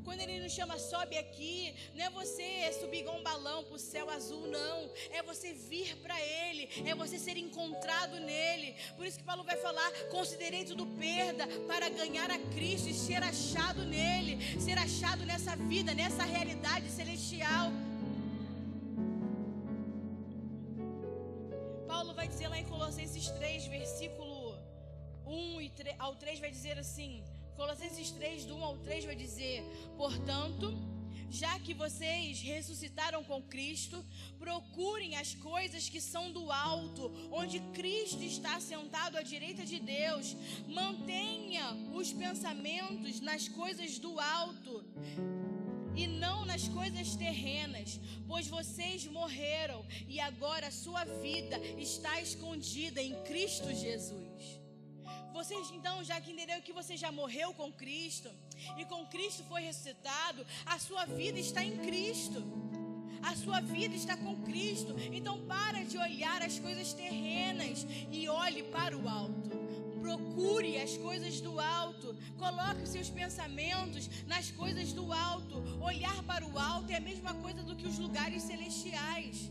Quando Ele nos chama, sobe aqui, não é você subir igual um balão para o céu azul, não. É você vir para Ele, é você ser encontrado nele. Por isso que Paulo vai falar, considerei tudo perda para ganhar a Cristo e ser achado nele, ser achado nessa vida, nessa realidade celestial. Paulo vai dizer lá em Colossenses 3, versículo 1 ao 3, vai dizer assim, Colossenses 3, do 1 ao 3 vai dizer, portanto, já que vocês ressuscitaram com Cristo, procurem as coisas que são do alto, onde Cristo está sentado à direita de Deus. Mantenha os pensamentos nas coisas do alto e não nas coisas terrenas, pois vocês morreram e agora a sua vida está escondida em Cristo Jesus. Vocês então, já que entenderam que você já morreu com Cristo e com Cristo foi ressuscitado, a sua vida está em Cristo. A sua vida está com Cristo. Então para de olhar as coisas terrenas e olhe para o alto. Procure as coisas do alto. Coloque os seus pensamentos nas coisas do alto. Olhar para o alto é a mesma coisa do que os lugares celestiais.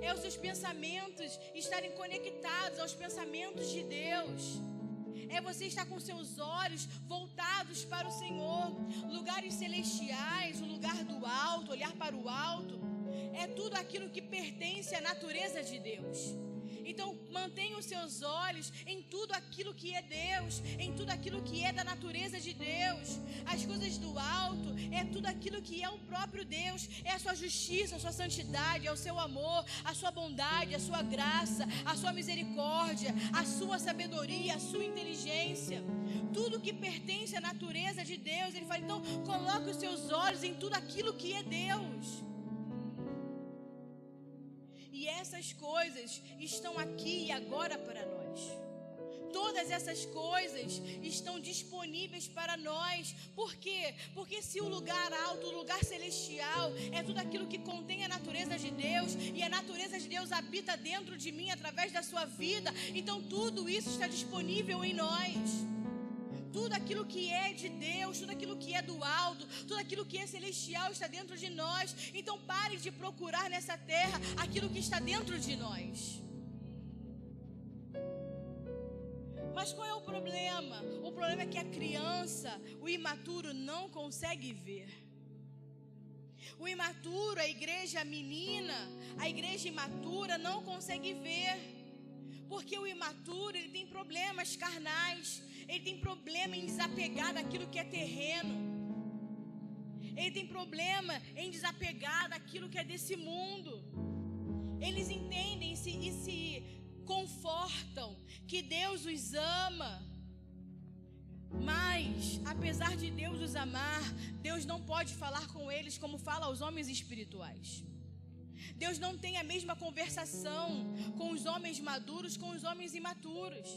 É os seus pensamentos estarem conectados aos pensamentos de Deus. É você estar com seus olhos voltados para o Senhor. Lugares celestiais, o lugar do alto, olhar para o alto, é tudo aquilo que pertence à natureza de Deus. Então mantenha os seus olhos em tudo aquilo que é Deus, em tudo aquilo que é da natureza de Deus. As coisas do alto é tudo aquilo que é o próprio Deus, é a sua justiça, a sua santidade, é o seu amor, a sua bondade, a sua graça, a sua misericórdia, a sua sabedoria, a sua inteligência. Tudo que pertence à natureza de Deus. Ele fala, então coloque os seus olhos em tudo aquilo que é Deus. E essas coisas estão aqui e agora para nós. Todas essas coisas estão disponíveis para nós. Por quê? Porque se o lugar alto, o lugar celestial, é tudo aquilo que contém a natureza de Deus, e a natureza de Deus habita dentro de mim através da sua vida, então tudo isso está disponível em nós. Tudo aquilo que é de Deus, tudo aquilo que é do alto, tudo aquilo que é celestial está dentro de nós. Então pare de procurar nessa terra aquilo que está dentro de nós. Mas qual é o problema? O problema é que a criança, o imaturo, não consegue ver. O imaturo, a igreja menina, a igreja imatura não consegue ver. Porque o imaturo, ele tem problemas carnais. Ele tem problema em desapegar daquilo que é terreno. Ele tem problema em desapegar daquilo que é desse mundo. Eles entendem e se confortam que Deus os ama. Mas, apesar de Deus os amar, Deus não pode falar com eles como fala aos homens espirituais. Deus não tem a mesma conversação com os homens maduros, com os homens imaturos.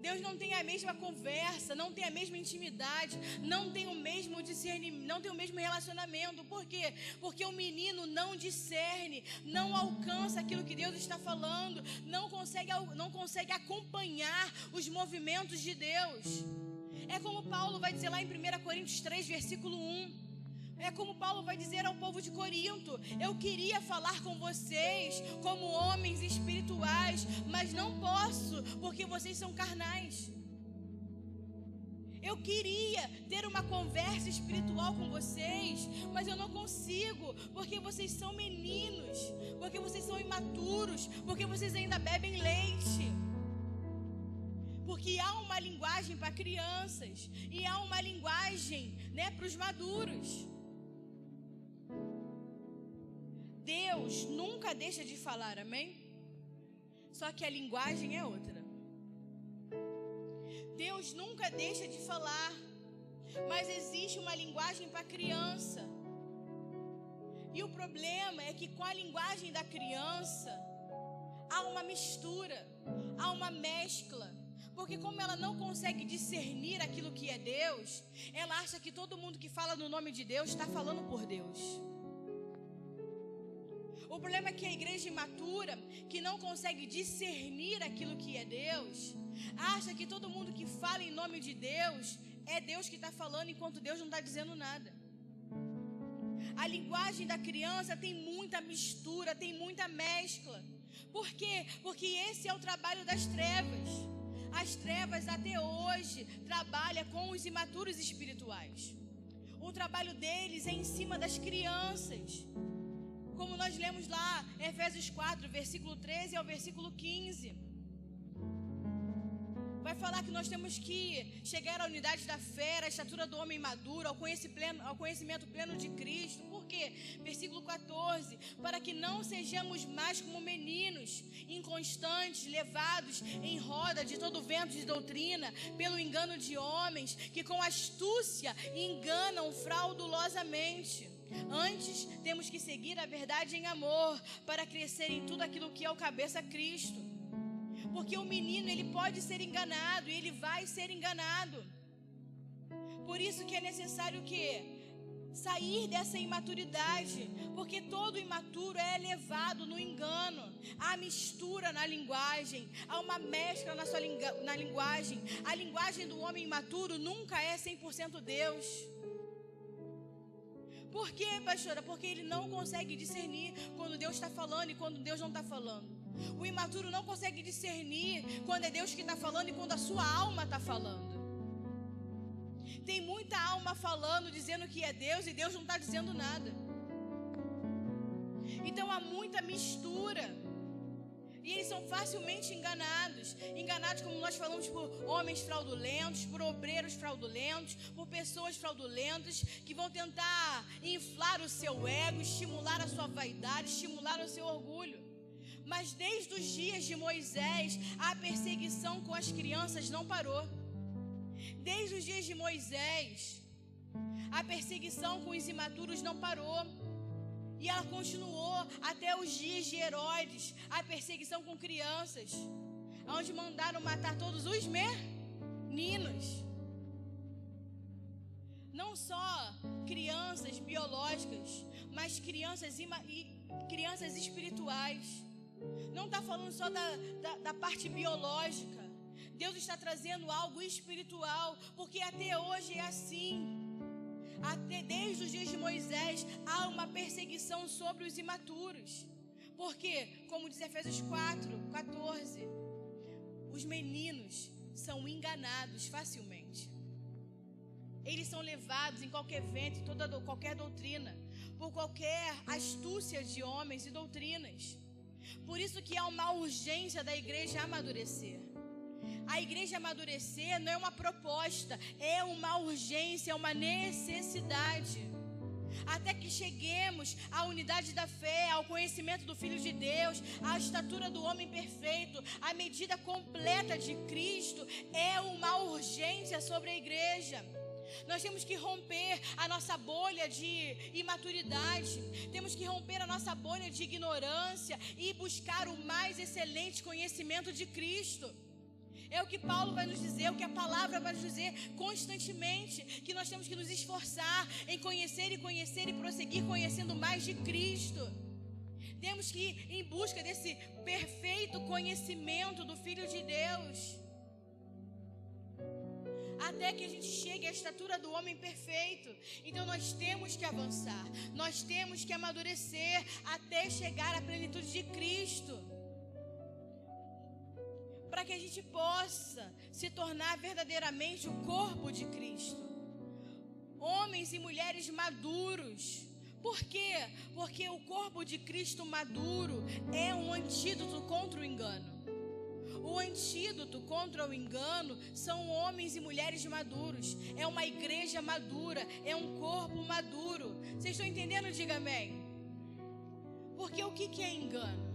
Deus não tem a mesma conversa, não tem a mesma intimidade, não tem o mesmo discernimento, não tem o mesmo relacionamento. Por quê? Porque o menino não discerne, não alcança aquilo que Deus está falando, não consegue acompanhar os movimentos de Deus. É como Paulo vai dizer lá em 1 Coríntios 3, versículo 1. É como Paulo vai dizer ao povo de Corinto: eu queria falar com vocês como homens espirituais, mas não posso, porque vocês são carnais. Eu queria ter uma conversa espiritual com vocês, mas eu não consigo, porque vocês são meninos, porque vocês são imaturos, porque vocês ainda bebem leite. Porque há uma linguagem para crianças e há uma linguagem, né, para os maduros. Deus nunca deixa de falar, amém? Só que a linguagem é outra. Deus nunca deixa de falar, mas existe uma linguagem para criança. E o problema é que com a linguagem da criança há uma mistura, há uma mescla. Porque como ela não consegue discernir aquilo que é Deus, ela acha que todo mundo que fala no nome de Deus está falando por Deus. O problema é que a igreja imatura, que não consegue discernir aquilo que é Deus, acha que todo mundo que fala em nome de Deus, é Deus que está falando, enquanto Deus não está dizendo nada. A linguagem da criança tem muita mistura, tem muita mescla. Por quê? Porque esse é o trabalho das trevas. As trevas até hoje trabalham com os imaturos espirituais. O trabalho deles é em cima das crianças. Como nós lemos lá, Efésios 4, versículo 13 ao versículo 15. Vai falar que nós temos que chegar à unidade da fé, à estatura do homem maduro, ao conhecimento pleno de Cristo. Por quê? Versículo 14. Para que não sejamos mais como meninos, inconstantes, levados em roda de todo vento de doutrina, pelo engano de homens, que com astúcia enganam fraudulosamente. Antes, temos que seguir a verdade em amor, para crescer em tudo aquilo que é o cabeça Cristo. Porque o menino, ele pode ser enganado, e ele vai ser enganado. Por isso que é necessário o quê? Sair dessa imaturidade. Porque todo imaturo é levado no engano. Há mistura na linguagem, há uma mescla na linguagem. A linguagem do homem imaturo nunca é 100% Deus. Por quê, pastora? Porque ele não consegue discernir quando Deus está falando e quando Deus não está falando. O imaturo não consegue discernir quando é Deus que está falando e quando a sua alma está falando. Tem muita alma falando, dizendo que é Deus, e Deus não está dizendo nada. Então há muita mistura. E eles são facilmente enganados. Enganados, como nós falamos, por homens fraudulentos, por obreiros fraudulentos, por pessoas fraudulentas que vão tentar inflar o seu ego, estimular a sua vaidade, estimular o seu orgulho. Mas desde os dias de Moisés, a perseguição com as crianças não parou. Desde os dias de Moisés, a perseguição com os imaturos não parou. E ela continuou até os dias de Herodes, a perseguição com crianças, onde mandaram matar todos os meninos. Não só crianças biológicas, mas crianças espirituais. Não está falando só da parte biológica. Deus está trazendo algo espiritual, porque até hoje é assim. Até desde os dias de Moisés há uma perseguição sobre os imaturos. Porque, como diz Efésios 4, 14, os meninos são enganados facilmente. Eles são levados em qualquer vento, em qualquer doutrina, por qualquer astúcia de homens e doutrinas. Por isso que há uma urgência da igreja amadurecer. A igreja amadurecer não é uma proposta, é uma urgência, é uma necessidade. Até que cheguemos à unidade da fé, ao conhecimento do Filho de Deus, à estatura do homem perfeito, à medida completa de Cristo, é uma urgência sobre a igreja. Nós temos que romper a nossa bolha de imaturidade, temos que romper a nossa bolha de ignorância e buscar o mais excelente conhecimento de Cristo. É o que Paulo vai nos dizer, o que a palavra vai nos dizer constantemente, que nós temos que nos esforçar em conhecer e prosseguir conhecendo mais de Cristo. Temos que ir em busca desse perfeito conhecimento do Filho de Deus, até que a gente chegue à estatura do homem perfeito. Então nós temos que avançar, nós temos que amadurecer até chegar à plenitude de Cristo, para que a gente possa se tornar verdadeiramente o corpo de Cristo. Homens e mulheres maduros. Por quê? Porque o corpo de Cristo maduro é um antídoto contra o engano. O o antídoto contra o engano são homens e mulheres maduros. É uma igreja madura, é um corpo maduro. Vocês estão entendendo? Diga amém. Porque o que é engano?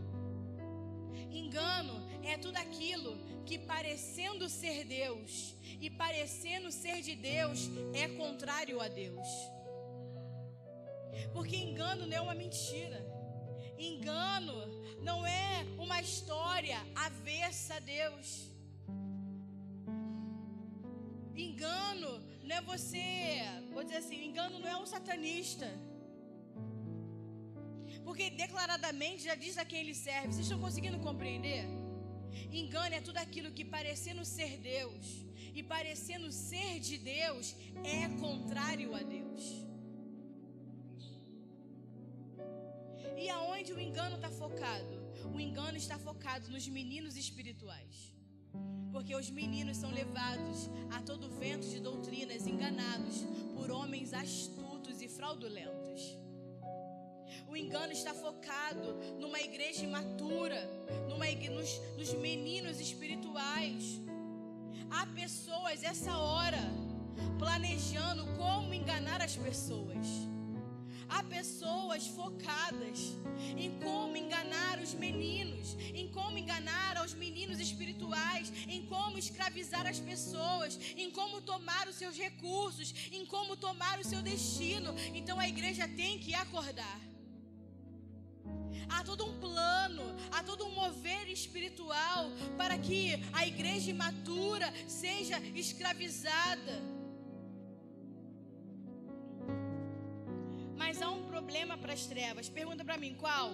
Engano é tudo aquilo que parecendo ser Deus e parecendo ser de Deus é contrário a Deus. Porque engano não é uma mentira. Engano não é uma história avessa a Deus. Engano não é você, vou dizer assim, engano não é um satanista. Porque declaradamente já diz a quem ele serve. Vocês estão conseguindo compreender? Engano é tudo aquilo que parecendo ser Deus e parecendo ser de Deus é contrário a Deus. E aonde o engano está focado? O engano está focado nos meninos espirituais. Porque os meninos são levados a todo vento de doutrinas enganados por homens astutos e fraudulentos. O engano está focado numa igreja imatura, nos meninos espirituais. Há pessoas essa hora planejando como enganar as pessoas. Há pessoas focadas em como enganar os meninos, em como enganar os meninos espirituais, em como escravizar as pessoas, em como tomar os seus recursos, em como tomar o seu destino. Então a igreja tem que acordar. Há todo um plano, há todo um mover espiritual para que a igreja imatura seja escravizada. Mas há um problema para as trevas. Pergunta para mim, qual?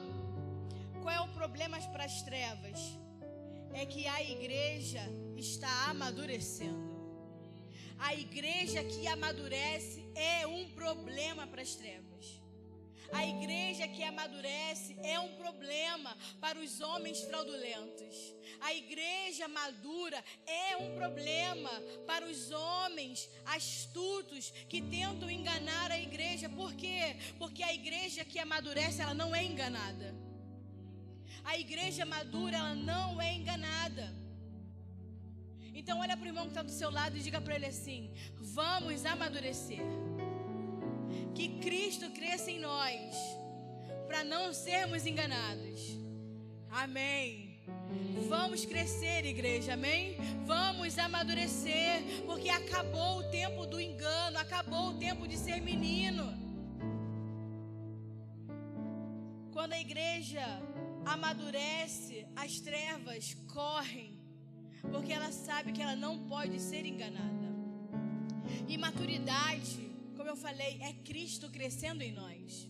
Qual é o problema para as trevas? É que a igreja está amadurecendo. A igreja que amadurece é um problema para as trevas. A igreja que amadurece é um problema para os homens fraudulentos. A igreja madura é um problema para os homens astutos que tentam enganar a igreja. Por quê? Porque a igreja que amadurece, ela não é enganada. A igreja madura, ela não é enganada. Então olha para o irmão que está do seu lado e diga para ele assim: vamos amadurecer. Que Cristo cresça em nós, para não sermos enganados. Amém. Vamos crescer, igreja, amém? Vamos amadurecer, porque acabou o tempo do engano, acabou o tempo de ser menino. Quando a igreja amadurece, as trevas correm, porque ela sabe que ela não pode ser enganada. E maturidade, como eu falei, é Cristo crescendo em nós.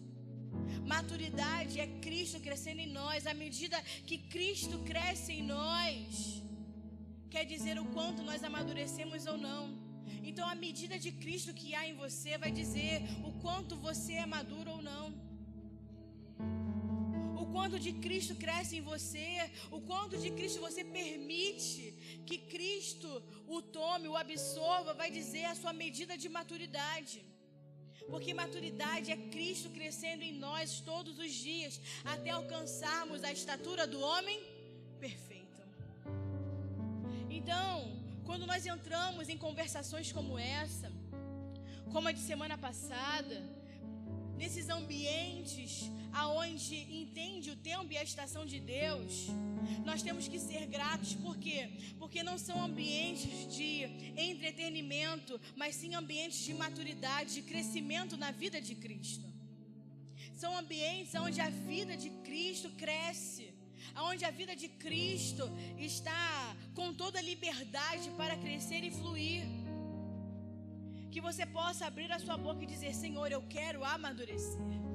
Maturidade é Cristo crescendo em nós. À medida que Cristo cresce em nós, quer dizer o quanto nós amadurecemos ou não. Então a medida de Cristo que há em você vai dizer o quanto você é maduro ou não. O quanto de Cristo cresce em você, o quanto de Cristo você permite que Cristo o tome, o absorva, vai dizer a sua medida de maturidade. Porque maturidade é Cristo crescendo em nós todos os dias, até alcançarmos a estatura do homem perfeito. Então, quando nós entramos em conversações como essa, como a de semana passada, nesses ambientes aonde entende o tempo e a estação de Deus, nós temos que ser gratos. Por quê? Porque não são ambientes de entretenimento, mas sim ambientes de maturidade, de crescimento na vida de Cristo. São ambientes onde a vida de Cristo cresce, onde a vida de Cristo está com toda a liberdade para crescer e fluir. Que você possa abrir a sua boca e dizer: Senhor, eu quero amadurecer.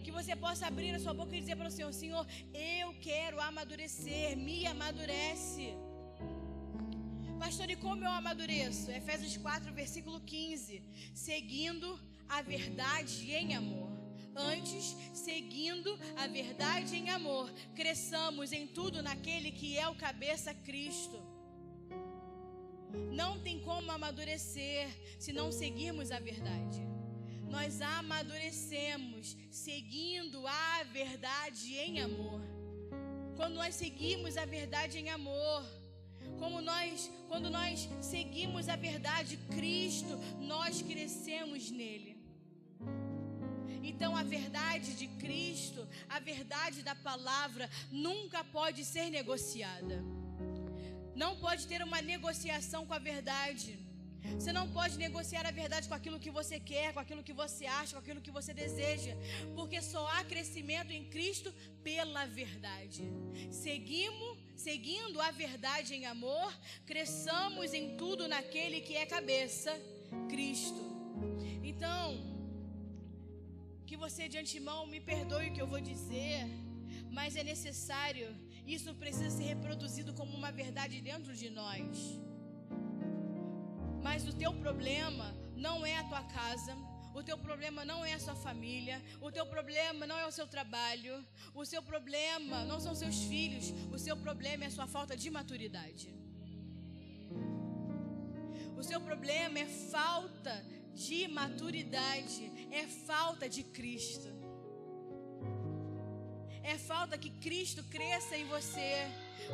Que você possa abrir a sua boca e dizer para o Senhor: Senhor, eu quero amadurecer, me amadurece. Pastor, e como eu amadureço? Efésios 4, versículo 15. Seguindo a verdade em amor. Antes, seguindo a verdade em amor, cresçamos em tudo naquele que é o cabeça, Cristo. Não tem como amadurecer se não seguirmos a verdade. Nós amadurecemos seguindo a verdade em amor. Quando nós seguimos a verdade em amor, Quando nós seguimos a verdade de Cristo, nós crescemos nele. Então a verdade de Cristo, a verdade da palavra, nunca pode ser negociada. Não pode ter uma negociação com a verdade. Você não pode negociar a verdade com aquilo que você quer, com aquilo que você acha, com aquilo que você deseja, porque só há crescimento em Cristo pela verdade. Seguindo a verdade em amor, cresçamos em tudo naquele que é cabeça, Cristo. Então, que você de antemão me perdoe o que eu vou dizer, mas é necessário, isso precisa ser reproduzido como uma verdade dentro de nós. Mas o teu problema não é a tua casa, o teu problema não é a sua família, o teu problema não é o seu trabalho, o seu problema não são seus filhos, o seu problema é a sua falta de maturidade. O seu problema é falta de maturidade, é falta de Cristo. É falta que Cristo cresça em você,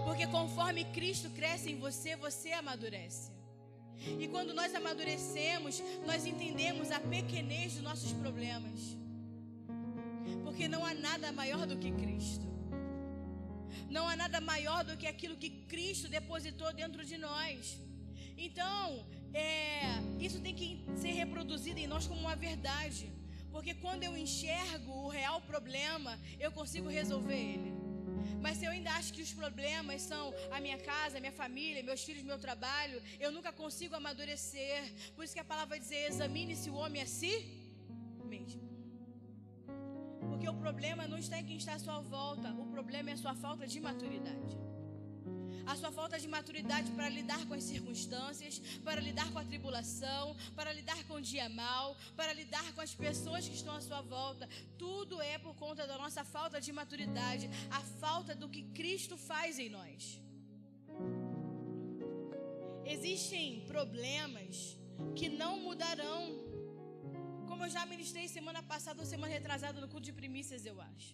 porque conforme Cristo cresce em você, você amadurece. E quando nós amadurecemos, nós entendemos a pequenez dos nossos problemas, porque não há nada maior do que Cristo. Não há nada maior do que aquilo que Cristo depositou dentro de nós. Então, isso tem que ser reproduzido em nós como uma verdade, porque quando eu enxergo o real problema, eu consigo resolver ele. Mas se eu ainda acho que os problemas são a minha casa, a minha família, meus filhos, meu trabalho, eu nunca consigo amadurecer. Por isso que a palavra vai dizer: examine-se o homem a si mesmo. Porque o problema não está em quem está à sua volta, o problema é a sua falta de maturidade. A sua falta de maturidade para lidar com as circunstâncias, para lidar com a tribulação, para lidar com o dia mau, para lidar com as pessoas que estão à sua volta. Tudo é por conta da nossa falta de maturidade, a falta do que Cristo faz em nós. Existem problemas que não mudarão. Como eu já ministrei semana passada ou semana retrasada no culto de primícias, eu acho.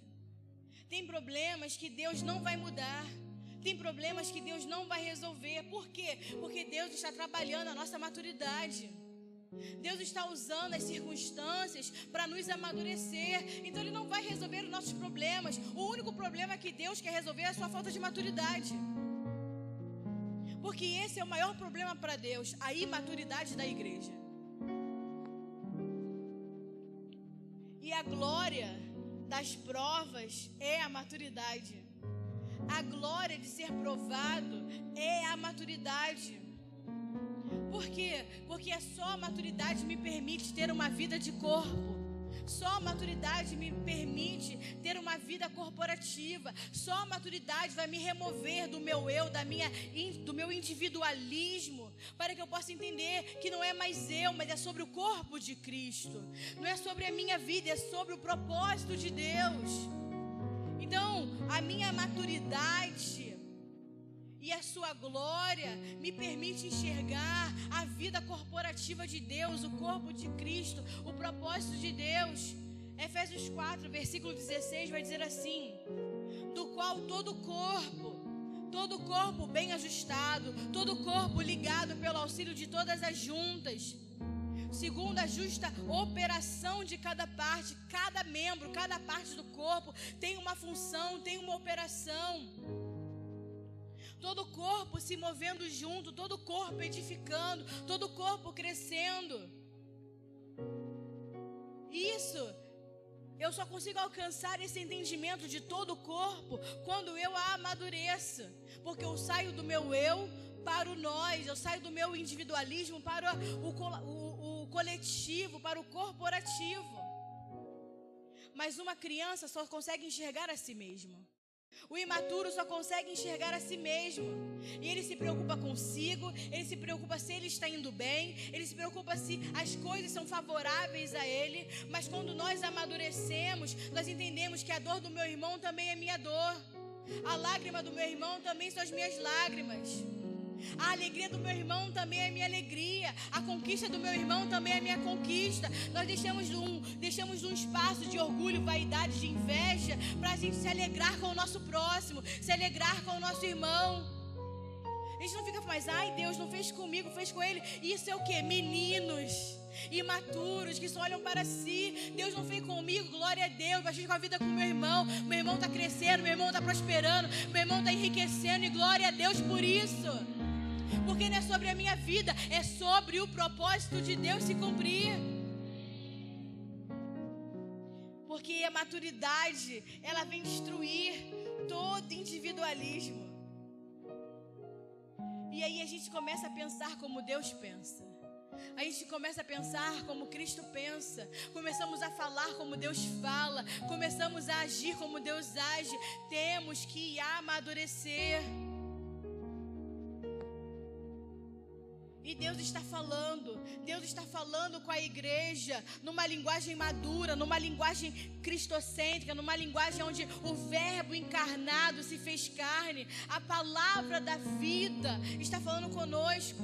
Tem problemas que Deus não vai mudar. Tem problemas que Deus não vai resolver. Por quê? Porque Deus está trabalhando a nossa maturidade. Deus está usando as circunstâncias para nos amadurecer. Então Ele não vai resolver os nossos problemas. O único problema que Deus quer resolver é a sua falta de maturidade. Porque esse é o maior problema para Deus, a imaturidade da igreja. E a glória das provas é a maturidade. A glória de ser provado é a maturidade. Por quê? Porque só a maturidade me permite ter uma vida de corpo. Só a maturidade me permite ter uma vida corporativa. Só a maturidade vai me remover do meu eu, do meu individualismo, para que eu possa entender que não é mais eu, mas é sobre o corpo de Cristo. Não é sobre a minha vida, é sobre o propósito de Deus. Então, a minha maturidade e a sua glória me permite enxergar a vida corporativa de Deus, o corpo de Cristo, o propósito de Deus. Efésios 4, versículo 16 vai dizer assim: do qual todo corpo bem ajustado, todo corpo ligado pelo auxílio de todas as juntas, segundo a justa operação de cada parte, cada membro, cada parte do corpo tem uma função, tem uma operação. Todo corpo se movendo junto, todo corpo edificando, todo corpo crescendo. Isso, eu só consigo alcançar esse entendimento de todo o corpo quando eu a amadureço, porque eu saio do meu eu para o nós, eu saio do meu individualismo para o coletivo, para o corporativo. Mas uma criança só consegue enxergar a si mesmo. O imaturo só consegue enxergar a si mesmo. E ele se preocupa consigo, ele se preocupa se ele está indo bem, ele se preocupa se as coisas são favoráveis a ele. Mas quando nós amadurecemos, nós entendemos que a dor do meu irmão também é minha dor. A lágrima do meu irmão também são as minhas lágrimas. A alegria do meu irmão também é minha alegria. A conquista do meu irmão também é minha conquista. Nós deixamos um espaço de orgulho, vaidade, de inveja, para a gente se alegrar com o nosso próximo, se alegrar com o nosso irmão. A gente não fica mais, ai, Deus não fez comigo, fez com ele. Isso é o quê? Meninos imaturos que só olham para si. Deus não fez comigo, glória a Deus. Mas fiz com a vida com meu irmão está crescendo, meu irmão está prosperando, meu irmão está enriquecendo, e glória a Deus por isso. Porque não é sobre a minha vida, é sobre o propósito de Deus se cumprir. Porque a maturidade, ela vem destruir todo individualismo. E aí a gente começa a pensar como Deus pensa. A gente começa a pensar como Cristo pensa. Começamos a falar como Deus fala. Começamos a agir como Deus age. Temos que amadurecer. E Deus está falando com a igreja numa linguagem madura, numa linguagem cristocêntrica, numa linguagem onde o verbo encarnado se fez carne. A palavra da vida está falando conosco.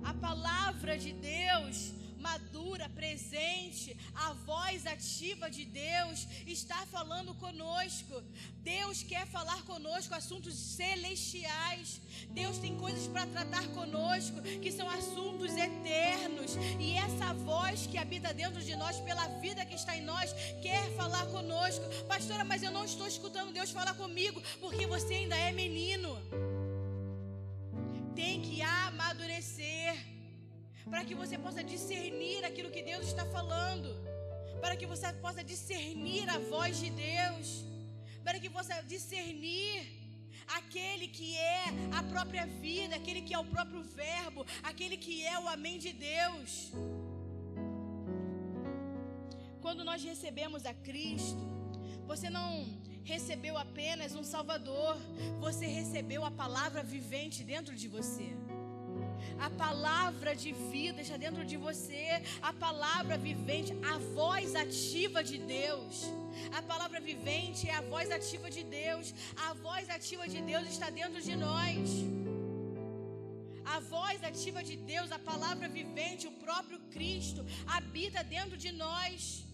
A palavra de Deus madura, presente, a voz ativa de Deus está falando conosco. Deus quer falar conosco assuntos celestiais. Deus tem coisas para tratar conosco que são assuntos eternos. E essa voz que habita dentro de nós, pela vida que está em nós, quer falar conosco. Pastora, mas eu não estou escutando Deus falar comigo, porque você ainda é menino. Tem que amadurecer, para que você possa discernir aquilo que Deus está falando, para que você possa discernir a voz de Deus, para que você possa discernir aquele que é a própria vida, aquele que é o próprio verbo, aquele que é o amém de Deus. Quando nós recebemos a Cristo, você não recebeu apenas um Salvador, você recebeu a palavra vivente dentro de você. A palavra de vida está dentro de você. A palavra vivente, a voz ativa de Deus. A palavra vivente é a voz ativa de Deus. A voz ativa de Deus está dentro de nós. A voz ativa de Deus, a palavra vivente, o próprio Cristo habita dentro de nós.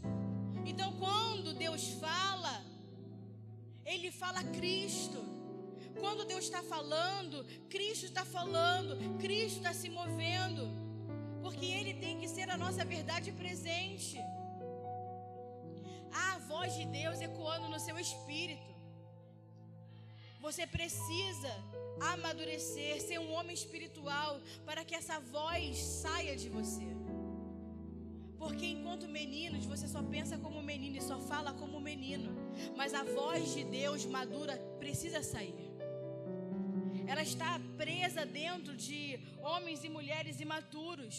Então, quando Deus fala, Ele fala Cristo. Quando Deus está falando, Cristo está falando, Cristo está se movendo, porque Ele tem que ser a nossa verdade presente. A voz de Deus ecoando no seu espírito. Você precisa amadurecer, ser um homem espiritual, para que essa voz saia de você. Porque enquanto meninos, você só pensa como menino e só fala como menino. Mas a voz de Deus madura precisa sair. Ela está presa dentro de homens e mulheres imaturos.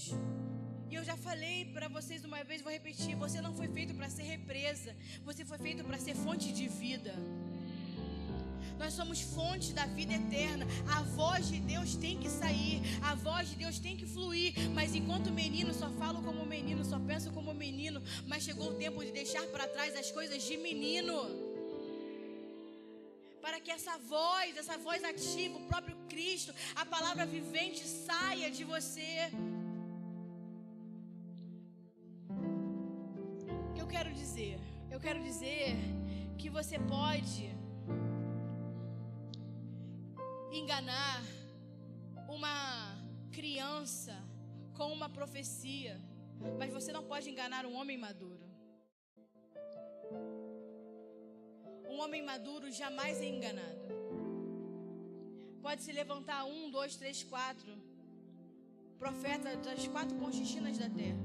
E eu já falei para vocês uma vez, vou repetir: você não foi feito para ser represa, você foi feito para ser fonte de vida. Nós somos fonte da vida eterna. A voz de Deus tem que sair, a voz de Deus tem que fluir. Mas enquanto menino, só falo como menino, só penso como menino. Mas chegou o tempo de deixar para trás as coisas de menino, para que essa voz ativa, o próprio Cristo, a palavra vivente saia de você. O que eu quero dizer? Eu quero dizer que você pode enganar uma criança com uma profecia, mas você não pode enganar um homem maduro. Um homem maduro jamais é enganado. Pode se levantar 1, 2, 3, 4 profeta das 4 conchichinas da terra.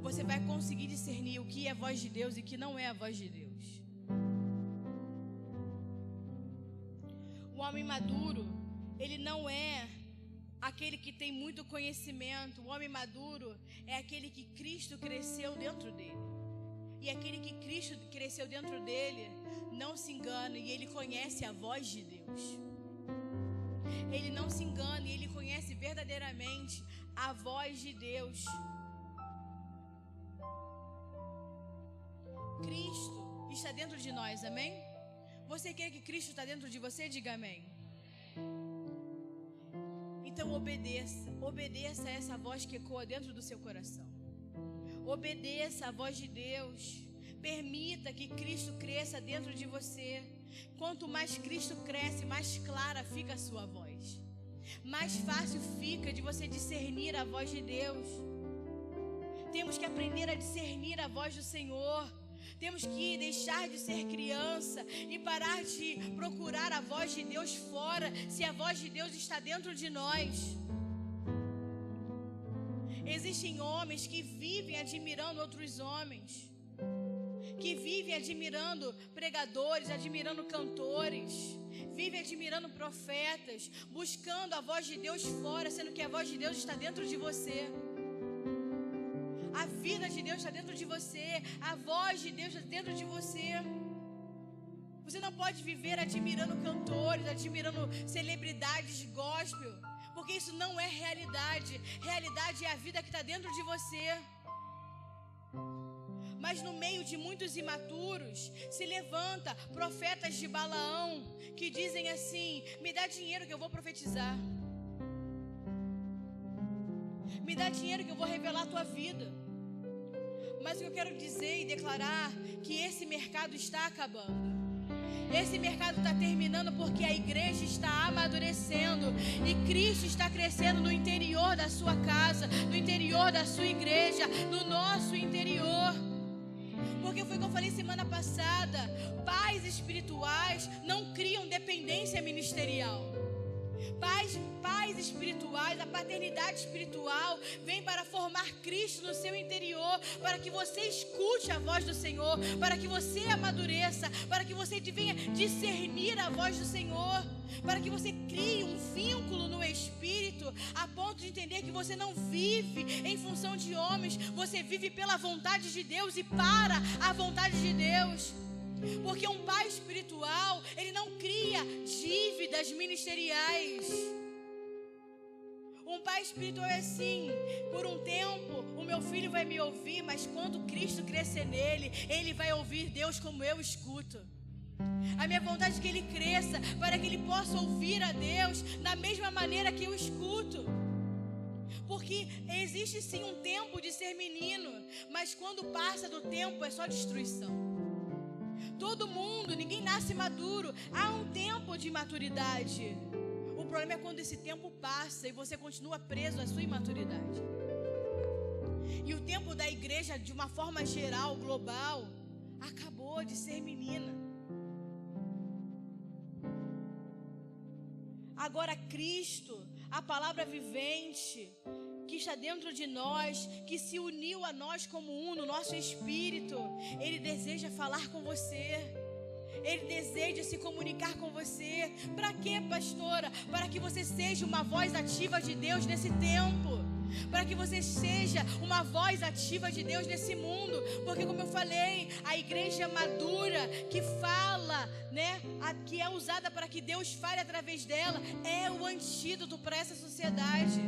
Você vai conseguir discernir o que é a voz de Deus e o que não é a voz de Deus. O homem maduro, ele não é aquele que tem muito conhecimento. O homem maduro é aquele que Cristo cresceu dentro dele. E aquele que Cristo cresceu dentro dele não se engana, e ele conhece a voz de Deus. Ele não se engana, e ele conhece verdadeiramente a voz de Deus. Cristo está dentro de nós, amém? Você quer que Cristo está dentro de você? Diga amém. Então obedeça a essa voz que ecoa dentro do seu coração. Obedeça a voz de Deus. Permita que Cristo cresça dentro de você. Quanto mais Cristo cresce, mais clara fica a sua voz. Mais fácil fica de você discernir a voz de Deus. Temos que aprender a discernir a voz do Senhor. Temos que deixar de ser criança e parar de procurar a voz de Deus fora, se a voz de Deus está dentro de nós. Existem homens que vivem admirando outros homens, que vivem admirando pregadores, admirando cantores, vivem admirando profetas, buscando a voz de Deus fora, sendo que a voz de Deus está dentro de você. A vida de Deus está dentro de você, a voz de Deus está dentro de você. Você não pode viver admirando cantores, admirando celebridades gospel, porque isso não é realidade. Realidade é a vida que está dentro de você. Mas no meio de muitos imaturos, se levanta profetas de Balaão, que dizem assim: me dá dinheiro que eu vou profetizar. Me dá dinheiro que eu vou revelar a tua vida. Mas o que eu quero dizer e declarar, que esse mercado está acabando. Esse mercado está terminando porque a igreja está amadurecendo e Cristo está crescendo no interior da sua casa, no interior da sua igreja, no nosso interior. Porque foi o que eu falei semana passada: pais espirituais não criam dependência ministerial. Pais espirituais, a paternidade espiritual vem para formar Cristo no seu interior, para que você escute a voz do Senhor, para que você amadureça, para que você venha discernir a voz do Senhor, para que você crie um vínculo no Espírito, a ponto de entender que você não vive em função de homens, você vive pela vontade de Deus e para a vontade de Deus. Porque um pai espiritual, ele não cria dívidas ministeriais. Um pai espiritual é assim: por um tempo o meu filho vai me ouvir, mas quando Cristo crescer nele, ele vai ouvir Deus como eu escuto. A minha vontade é que ele cresça, para que ele possa ouvir a Deus da mesma maneira que eu escuto. Porque existe sim um tempo de ser menino, mas quando passa do tempo é só destruição. Todo mundo, ninguém nasce maduro. Há um tempo de maturidade. O problema é quando esse tempo passa e você continua preso à sua imaturidade. E o tempo da igreja, de uma forma geral, global, acabou de ser menina. Agora Cristo, a palavra vivente, que está dentro de nós, que se uniu a nós como um no nosso espírito, Ele deseja falar com você. Ele deseja se comunicar com você. Para quê, pastora? Para que você seja uma voz ativa de Deus nesse tempo. Para que você seja uma voz ativa de Deus nesse mundo. Porque, como eu falei, a igreja madura que fala, né, que é usada para que Deus fale através dela, é o antídoto para essa sociedade.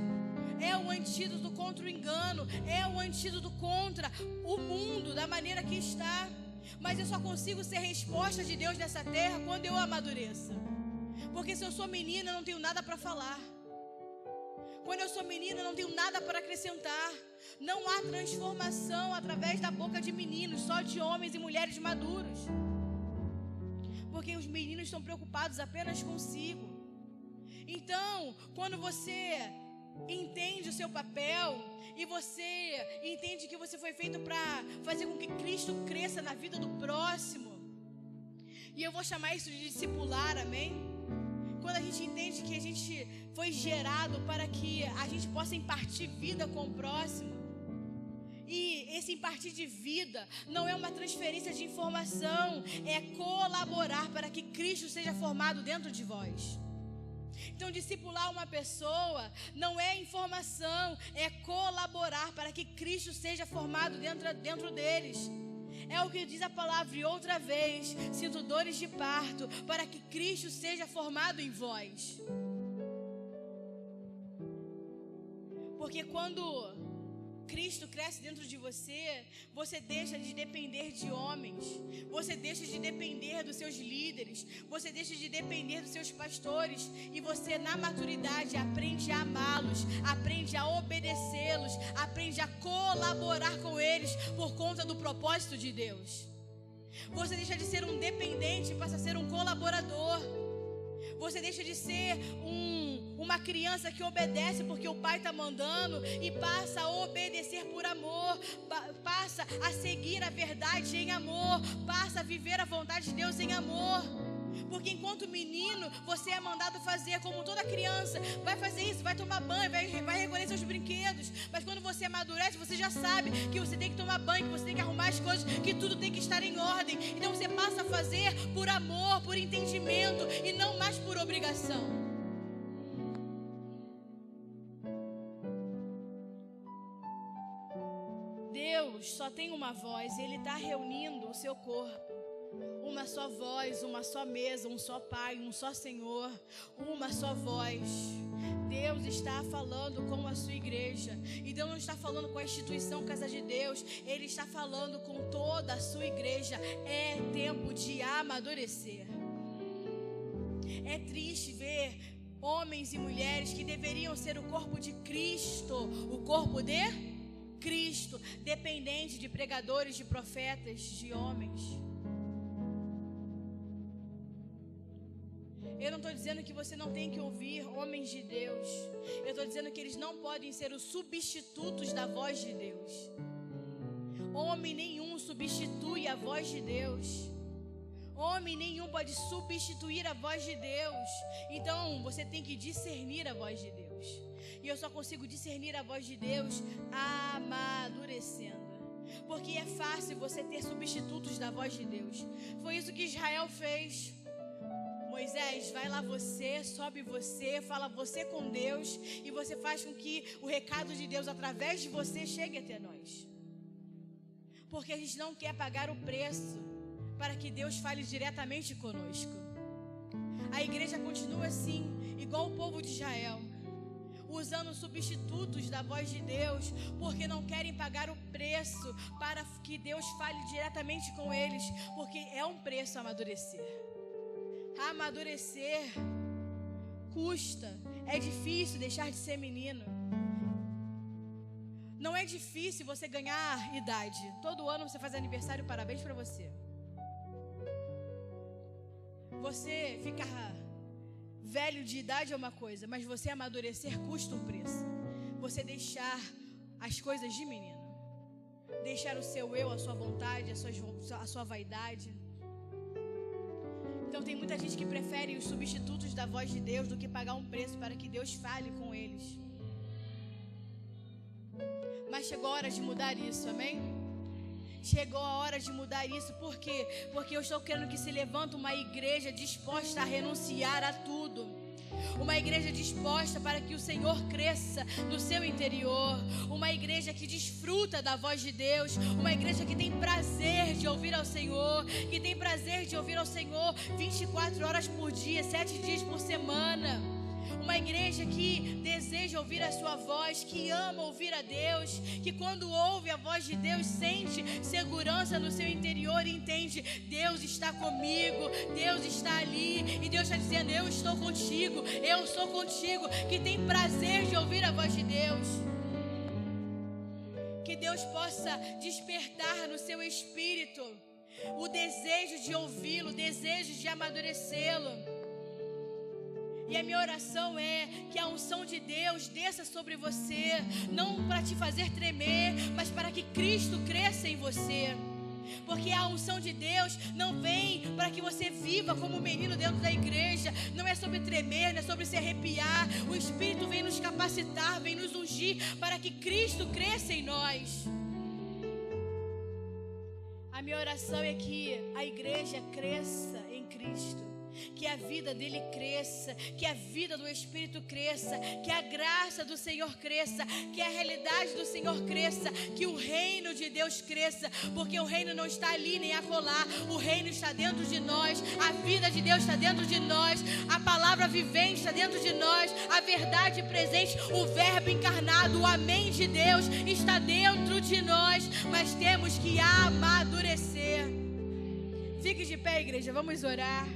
É o antídoto contra o engano. É o antídoto contra o mundo da maneira que está. Mas eu só consigo ser resposta de Deus nessa terra quando eu amadureça. Porque se eu sou menina, eu não tenho nada para falar. Quando eu sou menina, eu não tenho nada para acrescentar. Não há transformação através da boca de meninos, só de homens e mulheres maduros. Porque os meninos estão preocupados apenas consigo. Então, quando você entende o seu papel e você entende que você foi feito para fazer com que Cristo cresça na vida do próximo, e eu vou chamar isso de discipular, amém? Quando a gente entende que a gente foi gerado para que a gente possa impartir vida com o próximo, e esse impartir de vida não é uma transferência de informação, é colaborar para que Cristo seja formado dentro de vós. Então, discipular uma pessoa não é informação, é colaborar para que Cristo seja formado dentro deles. É o que diz a palavra: e outra vez sinto dores de parto, para que Cristo seja formado em vós. Porque quando Cristo cresce dentro de você, você deixa de depender de homens, você deixa de depender dos seus líderes, você deixa de depender dos seus pastores, e você, na maturidade, aprende a amá-los, aprende a obedecê-los, aprende a colaborar com eles por conta do propósito de Deus. Você deixa de ser um dependente e passa a ser um colaborador. Você deixa de ser uma criança que obedece porque o pai está mandando e passa a obedecer por amor, passa a seguir a verdade em amor, passa a viver a vontade de Deus em amor. Porque enquanto menino, você é mandado fazer como toda criança. Vai fazer isso, vai tomar banho, vai recolher seus brinquedos. Mas quando você amadurece, você já sabe que você tem que tomar banho, que você tem que arrumar as coisas, que tudo tem que estar em ordem. Então você passa a fazer por amor, por entendimento e não mais por obrigação. Deus só tem uma voz e Ele está reunindo o seu corpo. Uma só voz, uma só mesa, um só Pai, um só Senhor, uma só voz. Deus está falando com a sua igreja. E Deus não está falando com a instituição Casa de Deus. Ele está falando com toda a sua igreja. É tempo de amadurecer. É triste ver homens e mulheres que deveriam ser o corpo de Cristo, o corpo de Cristo, dependente de pregadores, de profetas, de homens. Eu não estou dizendo que você não tem que ouvir homens de Deus. Eu estou dizendo que eles não podem ser os substitutos da voz de Deus. Homem nenhum substitui a voz de Deus. Homem nenhum pode substituir a voz de Deus. Então você tem que discernir a voz de Deus. E eu só consigo discernir a voz de Deus amadurecendo. Porque é fácil você ter substitutos da voz de Deus. Foi isso que Israel fez. Moisés, vai lá você, sobe você, fala você com Deus e você faz com que o recado de Deus através de você chegue até nós. Porque a gente não quer pagar o preço para que Deus fale diretamente conosco. A igreja continua assim, igual o povo de Israel, usando substitutos da voz de Deus, porque não querem pagar o preço para que Deus fale diretamente com eles, porque é um preço amadurecer. Amadurecer custa. É difícil deixar de ser menino. Não é difícil você ganhar idade. Todo ano você faz aniversário, parabéns para você. Você ficar velho de idade é uma coisa, mas você amadurecer custa um preço. Você deixar as coisas de menino, deixar o seu eu, a sua vontade, a sua vaidade. Então tem muita gente que prefere os substitutos da voz de Deus do que pagar um preço para que Deus fale com eles. Mas chegou a hora de mudar isso, amém? Chegou a hora de mudar isso, por quê? Porque eu estou querendo que se levante uma igreja disposta a renunciar a tudo. Uma igreja disposta para que o Senhor cresça no seu interior. Uma igreja que desfruta da voz de Deus. Uma igreja que tem prazer de ouvir ao Senhor. Que tem prazer de ouvir ao Senhor 24 horas por dia, 7 dias por semana. Uma igreja que deseja ouvir a sua voz, que ama ouvir a Deus, que quando ouve a voz de Deus sente segurança no seu interior e entende: Deus está comigo, Deus está ali e Deus está dizendo: eu estou contigo, eu sou contigo, que tem prazer de ouvir a voz de Deus. Que Deus possa despertar no seu espírito o desejo de ouvi-lo, o desejo de amadurecê-lo. E a minha oração é que a unção de Deus desça sobre você, não para te fazer tremer, mas para que Cristo cresça em você. Porque a unção de Deus não vem para que você viva como um menino dentro da igreja. Não é sobre tremer, não é sobre se arrepiar. O Espírito vem nos capacitar, vem nos ungir para que Cristo cresça em nós. A minha oração é que a igreja cresça em Cristo. Que a vida dele cresça, que a vida do Espírito cresça, que a graça do Senhor cresça, que a realidade do Senhor cresça, que o reino de Deus cresça, porque o reino não está ali nem acolá, o reino está dentro de nós, a vida de Deus está dentro de nós, a palavra vivente está dentro de nós, a verdade presente, o verbo encarnado, o amém de Deus está dentro de nós, mas temos que amadurecer. Fique de pé, igreja, vamos orar.